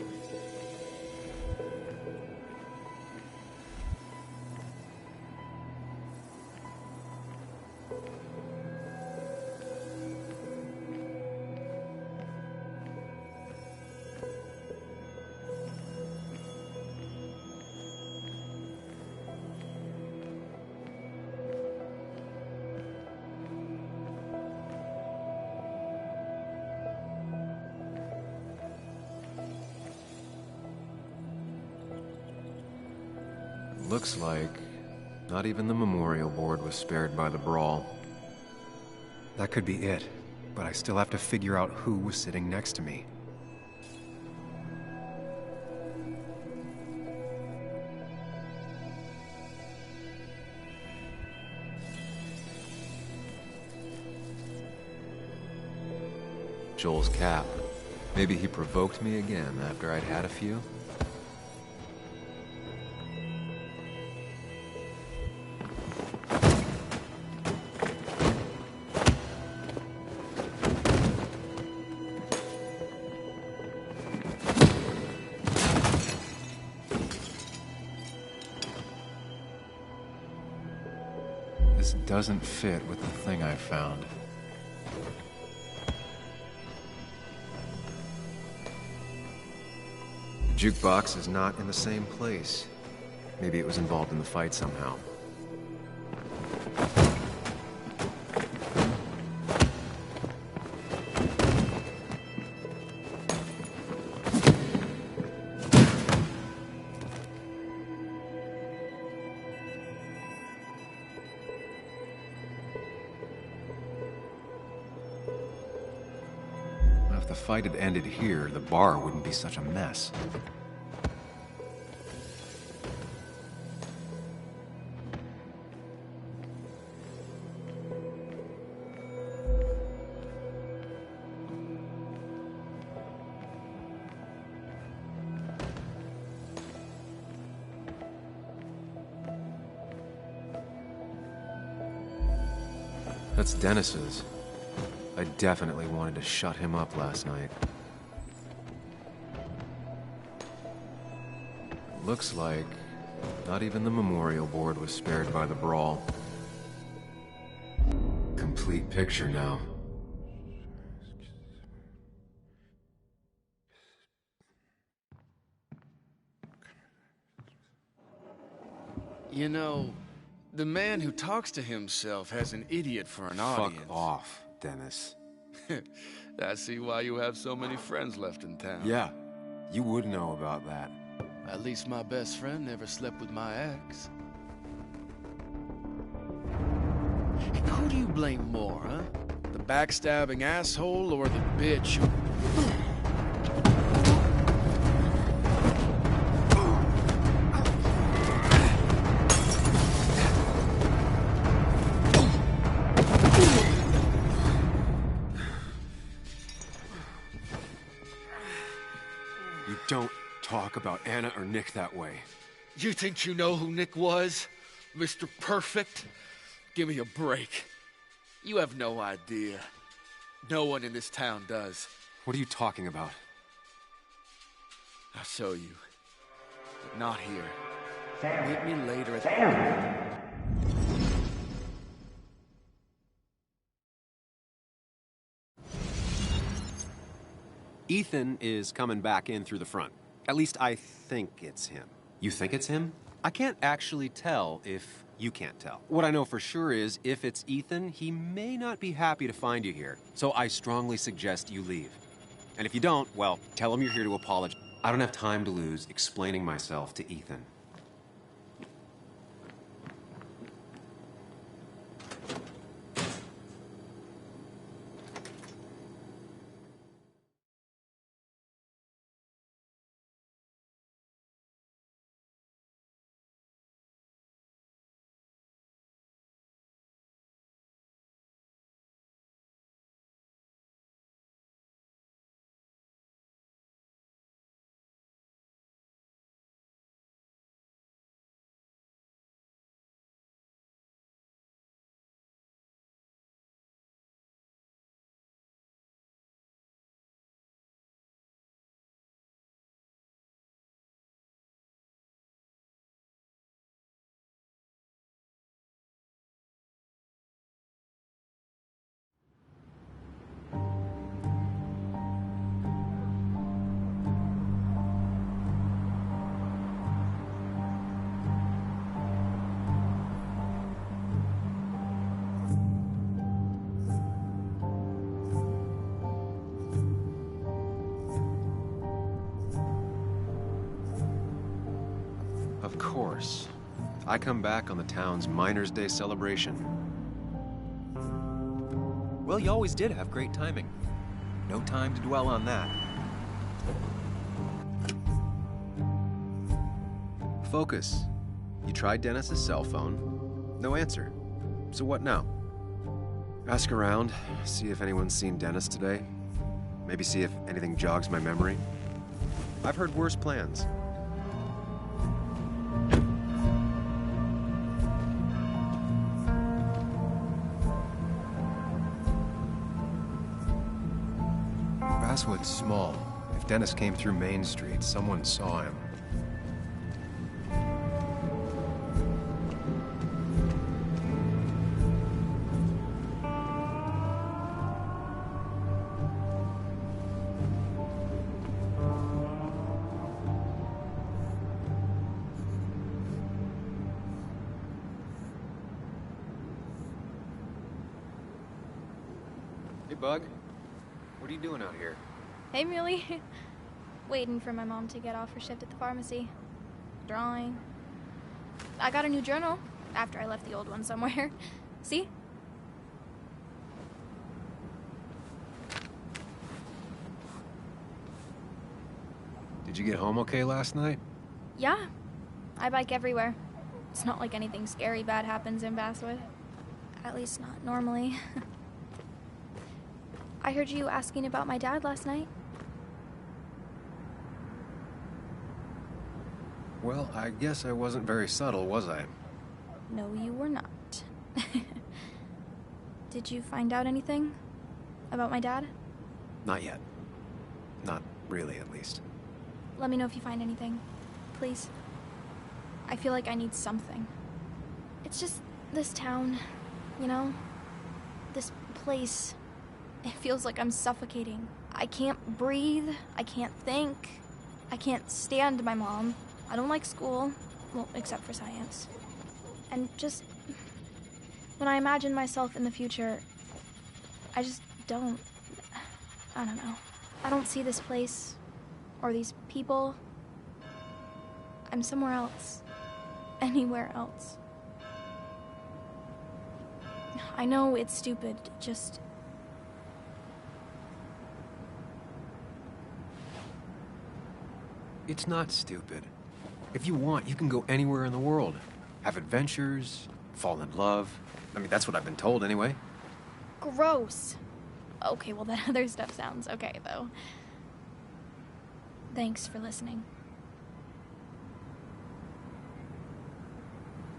Looks like not even the memorial board was spared by the brawl. That could be it, but I still have to figure out who was sitting next to me. Joel's cap. Maybe he provoked me again after I'd had a few? This doesn't fit with the thing I found. The jukebox is not in the same place. Maybe it was involved in the fight somehow. If the fight had ended here, the bar wouldn't be such a mess. That's Dennis's. I definitely wanted to shut him up last night. Looks like not even the memorial board was spared by the brawl. Complete picture now. You know, the man who talks to himself has an idiot for an audience. Fuck off, Dennis. I see why you have so many friends left in town. Yeah, you would know about that. At least my best friend never slept with my ex. And who do you blame more, huh? The backstabbing asshole or the bitch who... You don't talk about Anna or Nick that way. You think you know who Nick was? Mr. Perfect? Give me a break. You have no idea. No one in this town does. What are you talking about? I'll show you. But not here. Meet me later at Ethan is coming back in through the front. At least I think it's him. You think it's him? I can't actually tell if you can't tell. What I know for sure is if it's Ethan, he may not be happy to find you here. So I strongly suggest you leave. And if you don't, well, tell him you're here to apologize. I don't have time to lose explaining myself to Ethan. Of course. I come back on the town's Miners' Day celebration. Well, you always did have great timing. No time to dwell on that. Focus. You tried Dennis's cell phone. No answer. So what now? Ask around, see if anyone's seen Dennis today. Maybe see if anything jogs my memory. I've heard worse plans. Basswood's small. If Dennis came through Main Street, someone saw him. Hey, Bug. What are you doing out here? Hey, Muley. Waiting for my mom to get off her shift at the pharmacy. Drawing. I got a new journal after I left the old one somewhere. See? Did you get home okay last night? Yeah. I bike everywhere. It's not like anything scary bad happens in Basswood. At least not normally. I heard you asking about my dad last night. Well, I guess I wasn't very subtle, was I? No, you were not. Did you find out anything about my dad? Not yet. Not really, at least. Let me know if you find anything. Please. I feel like I need something. It's just this town, you know? This place. It feels like I'm suffocating. I can't breathe. I can't think. I can't stand my mom. I don't like school. Well, except for science. And just... when I imagine myself in the future, I just don't... I don't know. I don't see this place. Or these people. I'm somewhere else. Anywhere else. I know it's stupid, just... It's not stupid. If you want, you can go anywhere in the world. Have adventures, fall in love. I mean, that's what I've been told anyway. Gross. Okay, well, that other stuff sounds okay, though. Thanks for listening.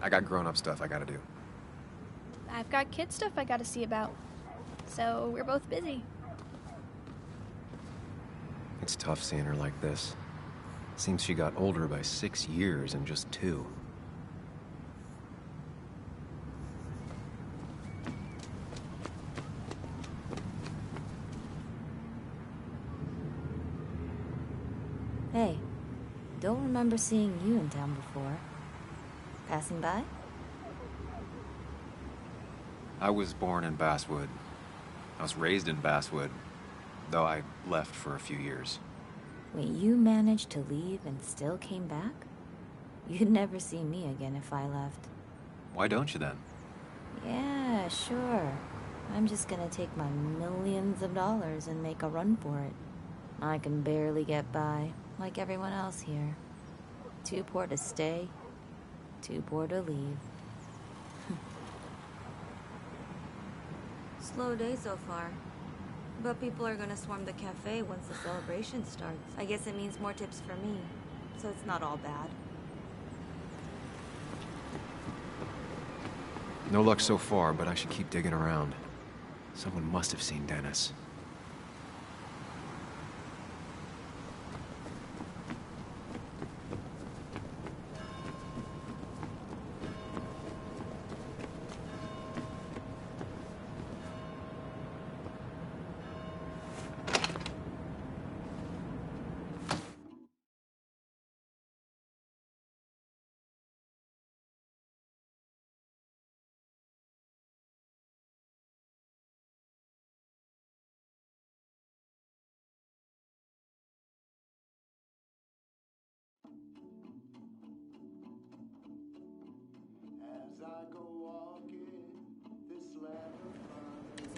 I got grown-up stuff I gotta do. I've got kid stuff I gotta see about. So we're both busy. It's tough seeing her like this. Seems she got older by 6 years in just 2. Hey, don't remember seeing you in town before. Passing by? I was born in Basswood. I was raised in Basswood, though I left for a few years. Wait, you managed to leave and still came back? You'd never see me again if I left. Why don't you then? Yeah, sure. I'm just gonna take my millions of dollars and make a run for it. I can barely get by, like everyone else here. Too poor to stay, too poor to leave. Slow day so far. But people are gonna swarm the cafe once the celebration starts. I guess it means more tips for me, so it's not all bad. No luck so far, but I should keep digging around. Someone must have seen Dennis.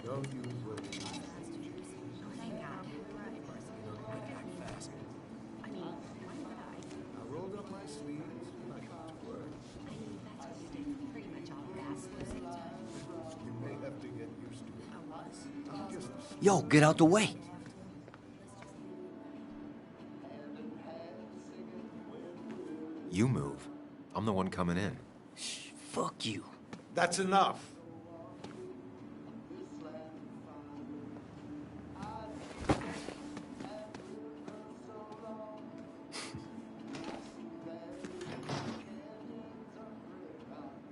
Don't use what you I rolled up my sleeves and I got to work. You may have to get used to it. I'm just Yo, get out the way. You move. I'm the one coming in. Fuck you. That's enough.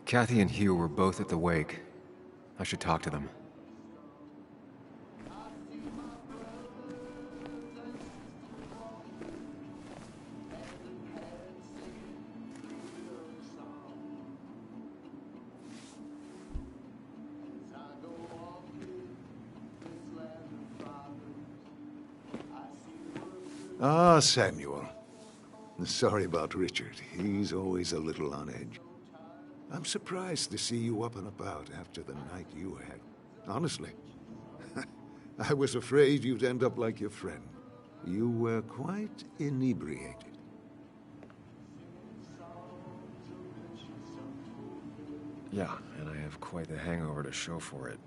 Kathy and Hugh were both at the wake. I should talk to them. Ah, Samuel. Sorry about Richard. He's always a little on edge. I'm surprised to see you up and about after the night you had. Honestly. I was afraid you'd end up like your friend. You were quite inebriated. Yeah, and I have quite the hangover to show for it.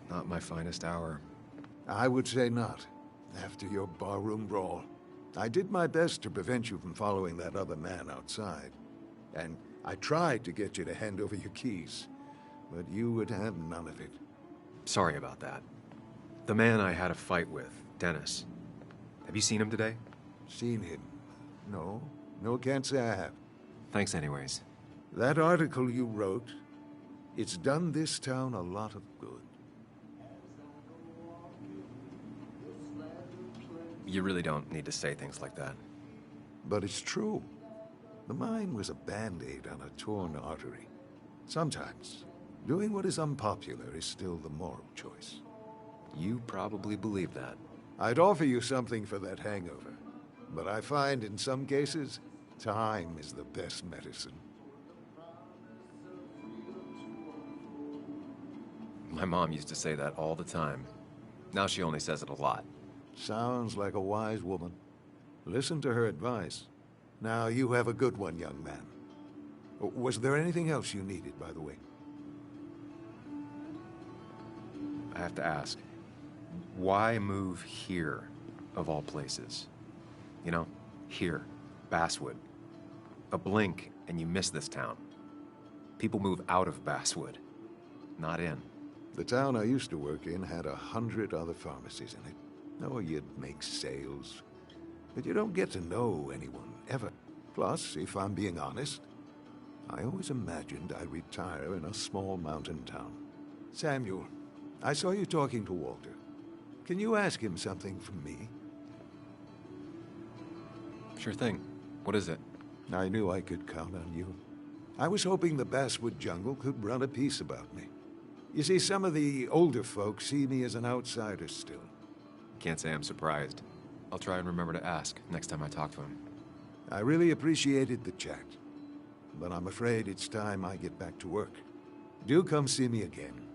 Not my finest hour. I would say not. After your barroom brawl. I did my best to prevent you from following that other man outside. And I tried to get you to hand over your keys. But you would have none of it. Sorry about that. The man I had a fight with, Dennis. Have you seen him today? Seen him? No. No, can't say I have. Thanks anyways. That article you wrote, it's done this town a lot of good. You really don't need to say things like that. But it's true. The mine was a band-aid on a torn artery. Sometimes, doing what is unpopular is still the moral choice. You probably believe that. I'd offer you something for that hangover. But I find in some cases, time is the best medicine. My mom used to say that all the time. Now she only says it a lot. Sounds like a wise woman. Listen to her advice. Now, you have a good one, young man. Was there anything else you needed, by the way? I have to ask, why move here, of all places? You know, here, Basswood. A blink and you miss this town. People move out of Basswood, not in. The town I used to work in had 100 other pharmacies in it. Oh, you'd make sales. But you don't get to know anyone, ever. Plus, if I'm being honest, I always imagined I'd retire in a small mountain town. Samuel, I saw you talking to Walter. Can you ask him something from me? Sure thing. What is it? I knew I could count on you. I was hoping the Basswood jungle could run a piece about me. You see, some of the older folks see me as an outsider still. Can't say I'm surprised. I'll try and remember to ask next time I talk to him. I really appreciated the chat, but I'm afraid it's time I get back to work. Do come see me again.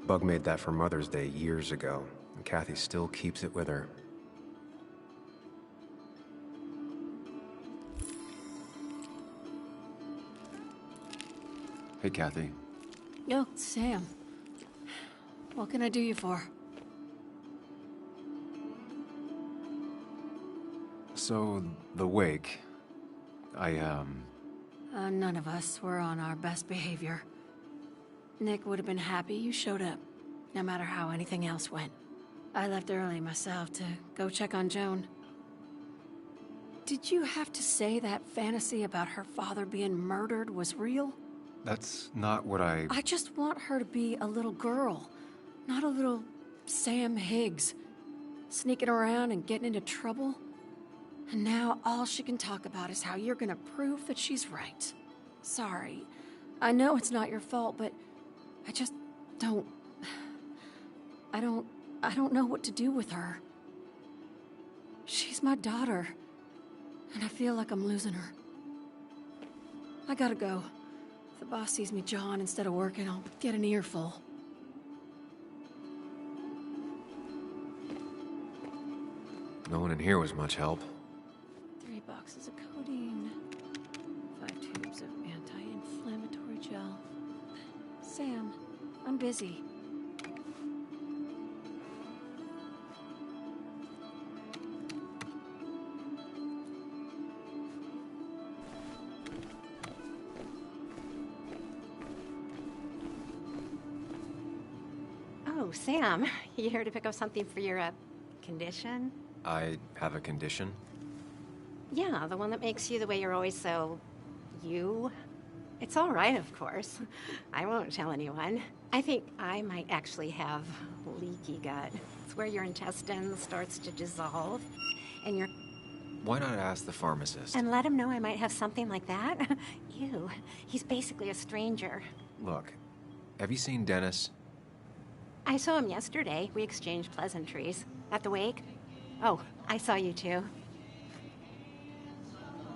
Bug made that for Mother's Day years ago, and Kathy still keeps it with her. Hey, Kathy. Oh, Sam. What can I do you for? So, the wake. None of us were on our best behavior. Nick would have been happy you showed up, no matter how anything else went. I left early myself to go check on Joan. Did you have to say that fantasy about her father being murdered was real? That's not what I just want her to be a little girl, not a little Sam Higgs, sneaking around and getting into trouble. And now all she can talk about is how you're gonna prove that she's right. Sorry. I know it's not your fault, but I just don't... I don't know what to do with her. She's my daughter, and I feel like I'm losing her. I gotta go. If the boss sees me jawing instead of working, I'll get an earful. No one in here was much help. 3 boxes of codeine. 5 tubes of anti-inflammatory gel. Sam, I'm busy. Oh, Sam, you here to pick up something for your, condition? I have a condition? Yeah, the one that makes you the way you're always so... you? It's all right, of course. I won't tell anyone. I think I might actually have leaky gut. It's where your intestine starts to dissolve, and your... Why not ask the pharmacist? And let him know I might have something like that? Ew, he's basically a stranger. Look, have you seen Dennis? I saw him yesterday. We exchanged pleasantries. At the wake? Oh, I saw you too.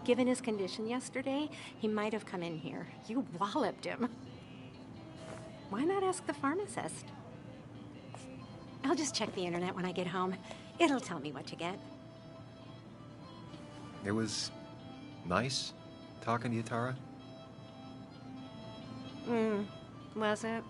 Given his condition yesterday, he might have come in here. You walloped him. Why not ask the pharmacist? I'll just check the internet when I get home. It'll tell me what to get. It was nice talking to you, Tara. Was it?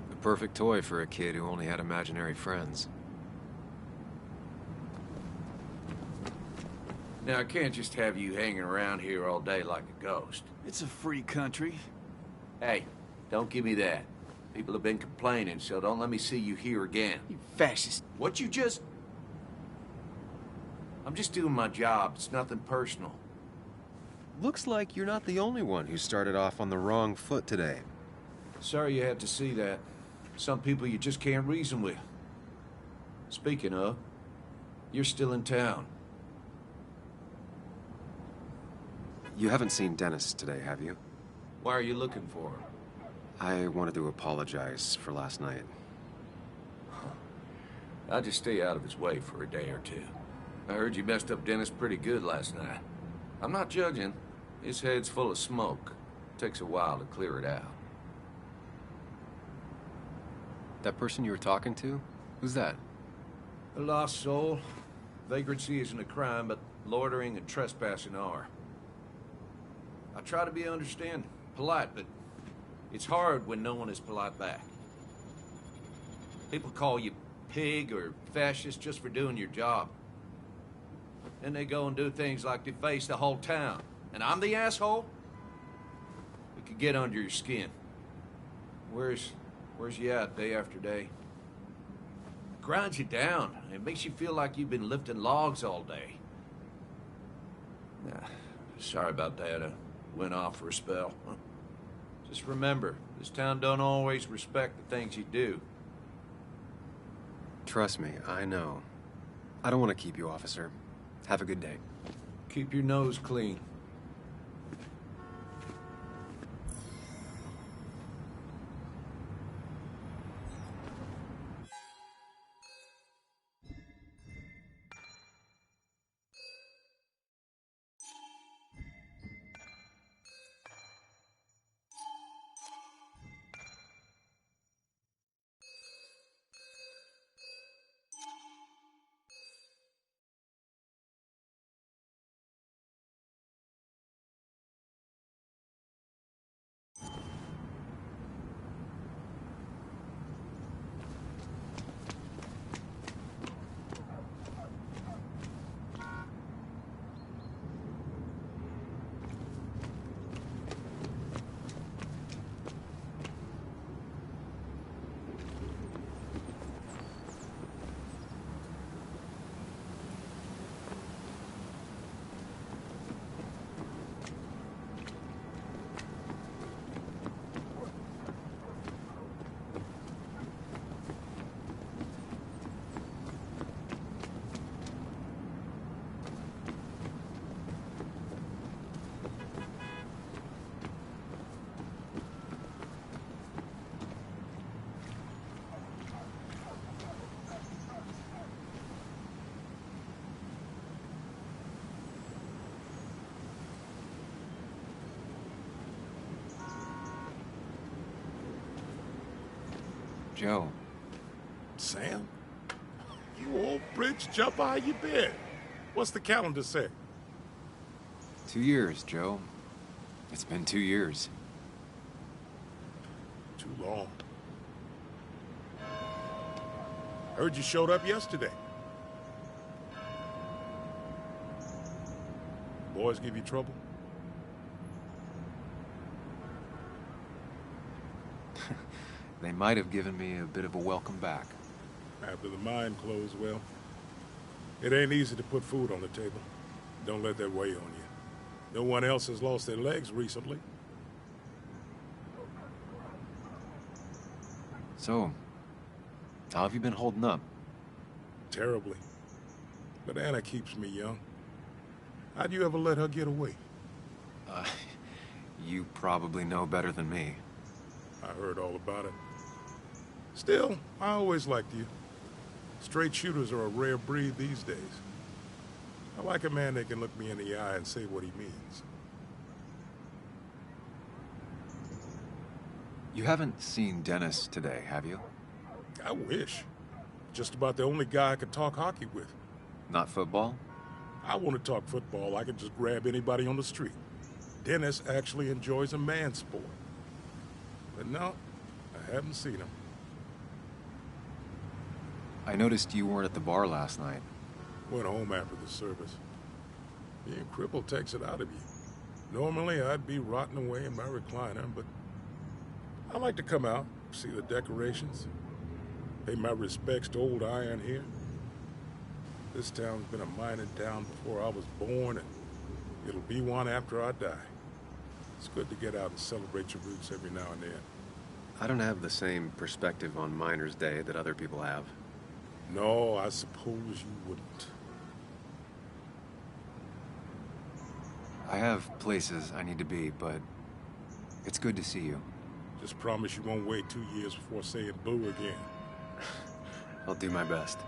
The perfect toy for a kid who only had imaginary friends. Now, I can't just have you hanging around here all day like a ghost. It's a free country. Hey, don't give me that. People have been complaining, so don't let me see you here again. You fascist. What you just... I'm just doing my job. It's nothing personal. Looks like you're not the only one who started off on the wrong foot today. Sorry you had to see that. Some people you just can't reason with. Speaking of, you're still in town. You haven't seen Dennis today, have you? Why are you looking for him? I wanted to apologize for last night. I'll just stay out of his way for a day or two. I heard you messed up Dennis pretty good last night. I'm not judging. His head's full of smoke. Takes a while to clear it out. That person you were talking to? Who's that? A lost soul. Vagrancy isn't a crime, but loitering and trespassing are. I try to be understanding, polite, but it's hard when no one is polite back. People call you pig or fascist just for doing your job. Then they go and do things like deface the whole town. And I'm the asshole? It could get under your skin. Where's you at day after day? It grinds you down. It makes you feel like you've been lifting logs all day. Nah, sorry about that. I went off for a spell. Just remember, this town don't always respect the things you do. Trust me, I know. I don't want to keep you, officer. Have a good day. Keep your nose clean. Joe. Sam? You old bridge jumper, how you been? What's the calendar say? 2 years, Joe. It's been 2 years. Too long. Heard you showed up yesterday. Boys give you trouble? They might have given me a bit of a welcome back. After the mine closed, well, it ain't easy to put food on the table. Don't let that weigh on you. No one else has lost their legs recently. So, how have you been holding up? Terribly. But Anna keeps me young. How'd you ever let her get away? You probably know better than me. I heard all about it. Still, I always liked you. Straight shooters are a rare breed these days. I like a man that can look me in the eye and say what he means. You haven't seen Dennis today, have you? I wish. Just about the only guy I could talk hockey with. Not football? I want to talk football. I can just grab anybody on the street. Dennis actually enjoys a man's sport. But no, I haven't seen him. I noticed you weren't at the bar last night. Went home after the service. Being crippled takes it out of you. Normally, I'd be rotting away in my recliner, but I like to come out, see the decorations, pay my respects to old Iron here. This town's been a mining town before I was born, and it'll be one after I die. It's good to get out and celebrate your roots every now and then. I don't have the same perspective on Miners' Day that other people have. No, I suppose you wouldn't. I have places I need to be, but it's good to see you. Just promise you won't wait 2 years before saying boo again. I'll do my best.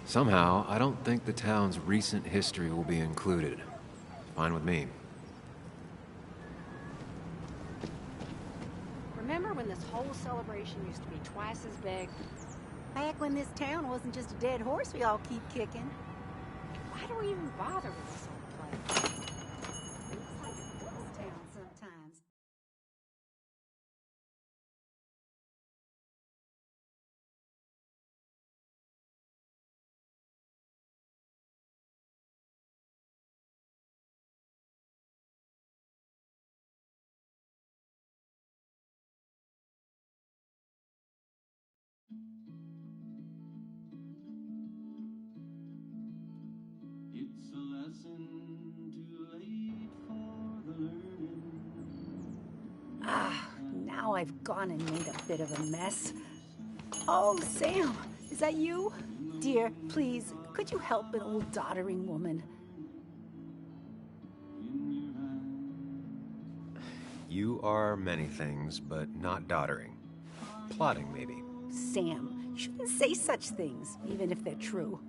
Somehow, I don't think the town's recent history will be included. Fine with me. Remember when this whole celebration used to be twice as big? Back when this town wasn't just a dead horse we all keep kicking. Why do we even bother with this old place? Looks like a ghost town sometimes. It's a lesson too late for the learning. Now I've gone and made a bit of a mess. Oh, Sam, is that you? Dear, please, could you help an old doddering woman? You are many things, but not doddering. Plotting, maybe. Sam, you shouldn't say such things, even if they're true.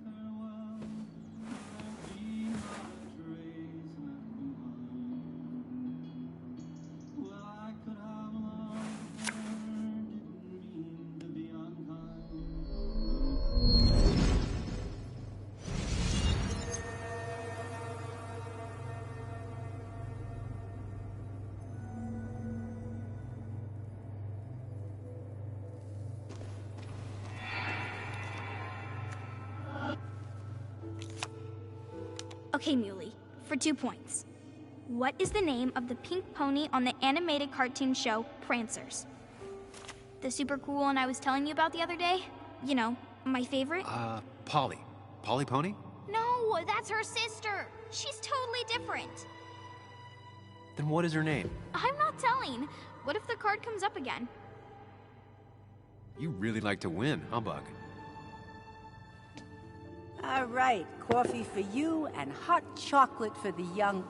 Okay, Muley, for 2 points. What is the name of the pink pony on the animated cartoon show Prancers? The super cool one I was telling you about the other day? You know, my favorite? Polly. Polly Pony? No, that's her sister. She's totally different. Then what is her name? I'm not telling. What if the card comes up again? You really like to win, huh, Bug? All right, coffee for you and hot chocolate for the young...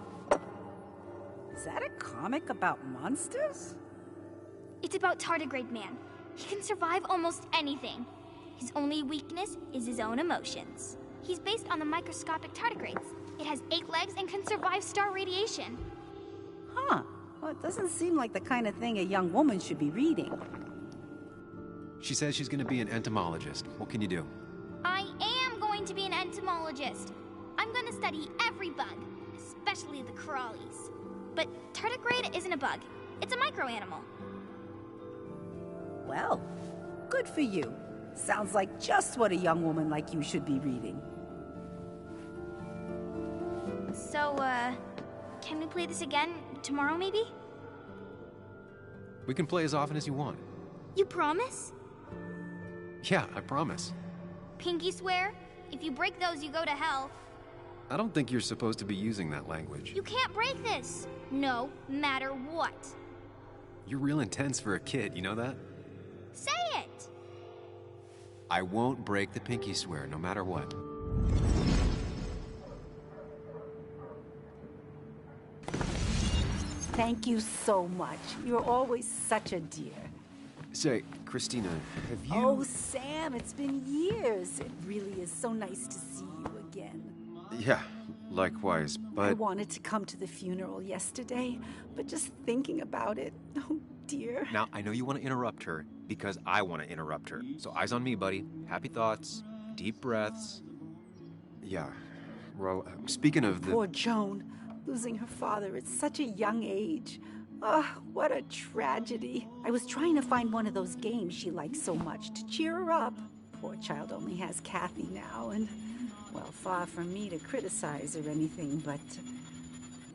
Is that a comic about monsters? It's about Tardigrade Man. He can survive almost anything. His only weakness is his own emotions. He's based on the microscopic tardigrades. It has 8 legs and can survive star radiation. Huh. Well, it doesn't seem like the kind of thing a young woman should be reading. She says she's gonna be an entomologist. What can you do? I am going to be an entomologist. I'm going to study every bug, especially the crawlies. But tardigrade isn't a bug. It's a microanimal. Well, good for you. Sounds like just what a young woman like you should be reading. So, can we play this again tomorrow, maybe? We can play as often as you want. You promise? Yeah, I promise. Pinky swear? If you break those, you go to hell. I don't think you're supposed to be using that language. You can't break this. No matter what. You're real intense for a kid, you know that? Say it! I won't break the pinky swear, no matter what. Thank you so much. You're always such a dear. Say, Christina, have you... Oh, Sam, it's been years. It really is so nice to see you again. Yeah, likewise, but... I wanted to come to the funeral yesterday, but just thinking about it, oh dear. Now, I know you want to interrupt her, because I want to interrupt her. So eyes on me, buddy. Happy thoughts, deep breaths. Yeah, well, speaking of the... Poor Joan, losing her father at such a young age. Ah, what a tragedy. I was trying to find one of those games she likes so much to cheer her up. Poor child only has Kathy now, and, well, far from me to criticize or anything, but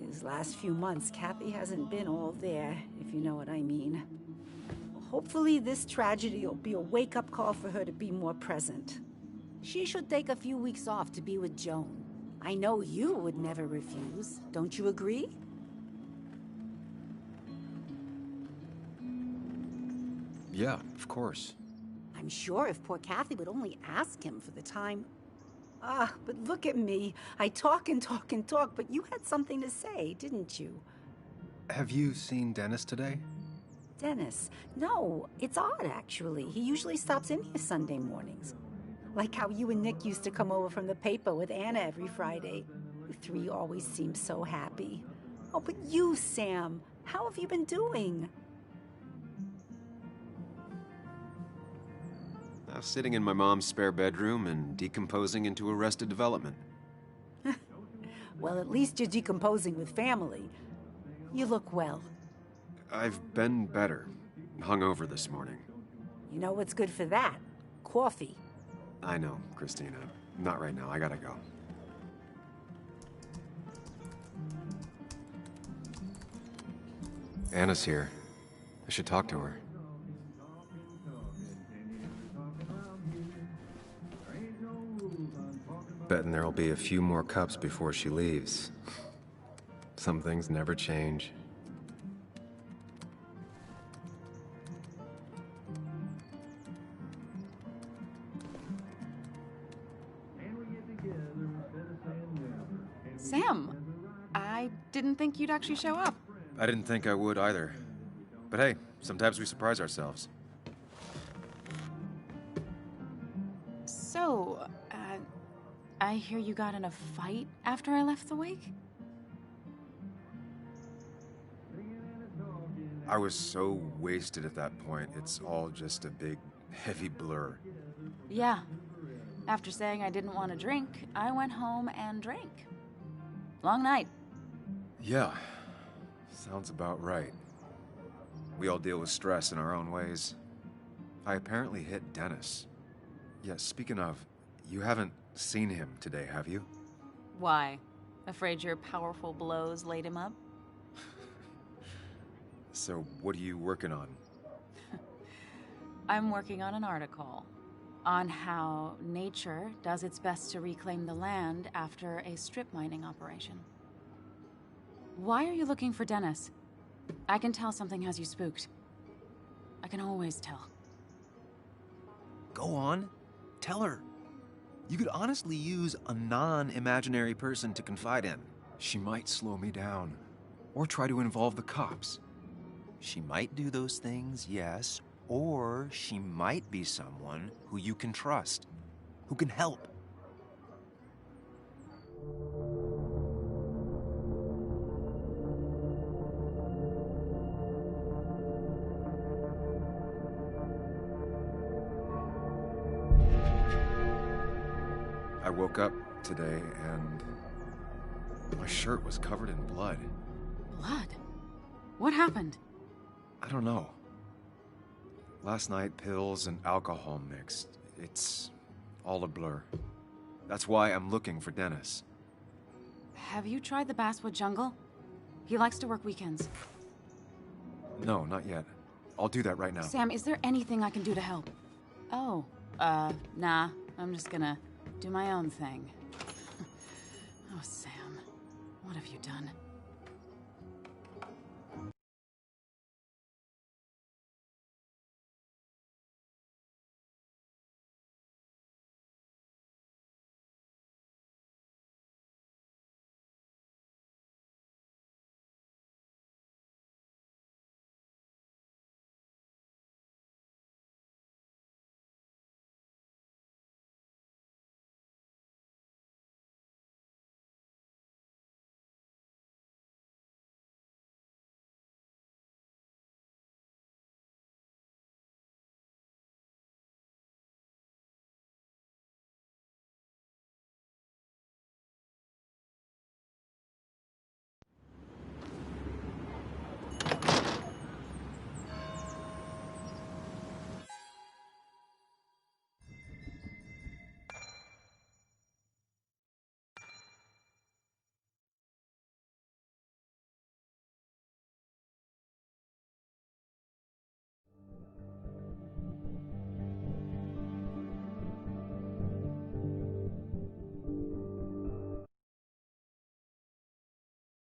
these last few months, Kathy hasn't been all there, if you know what I mean. Hopefully this tragedy will be a wake-up call for her to be more present. She should take a few weeks off to be with Joan. I know you would never refuse. Don't you agree? Yeah, of course. I'm sure if poor Kathy would only ask him for the time... Ah, but look at me. I talk and talk and talk, but you had something to say, didn't you? Have you seen Dennis today? Dennis? No, it's odd, actually. He usually stops in here Sunday mornings. Like how you and Nick used to come over from the paper with Anna every Friday. You 3 always seem so happy. Oh, but you, Sam, how have you been doing? Sitting in my mom's spare bedroom and decomposing into Arrested Development. Well, at least you're decomposing with family. You look well. I've been better. Hungover this morning. You know what's good for that? Coffee. I know, Christina. Not right now. I gotta go. Anna's here. I should talk to her. Betting there'll be a few more cups before she leaves. Some things never change. Sam, I didn't think you'd actually show up. I didn't think I would either. But hey, sometimes we surprise ourselves. So, I hear you got in a fight after I left the wake? I was so wasted at that point, it's all just a big, heavy blur. Yeah. After saying I didn't want to drink, I went home and drank. Long night. Yeah, sounds about right. We all deal with stress in our own ways. I apparently hit Dennis. Yeah, speaking of, you haven't seen him today, have you? Why? Afraid your powerful blows laid him up? So, what are you working on? I'm working on an article on how nature does its best to reclaim the land after a strip mining operation. Why are you looking for Dennis? I can tell something has you spooked. I can always tell. Go on. Tell her. You could honestly use a non-imaginary person to confide in. She might slow me down, or try to involve the cops. She might do those things, yes, or she might be someone who you can trust, who can help. I woke up today and my shirt was covered in blood. Blood? What happened? I don't know. Last night, pills and alcohol mixed. It's all a blur. That's why I'm looking for Dennis. Have you tried the Basswood Jungle? He likes to work weekends. No, not yet. I'll do that right now. Sam, is there anything I can do to help? Oh, nah. I'm just gonna do my own thing. Oh, Sam, what have you done?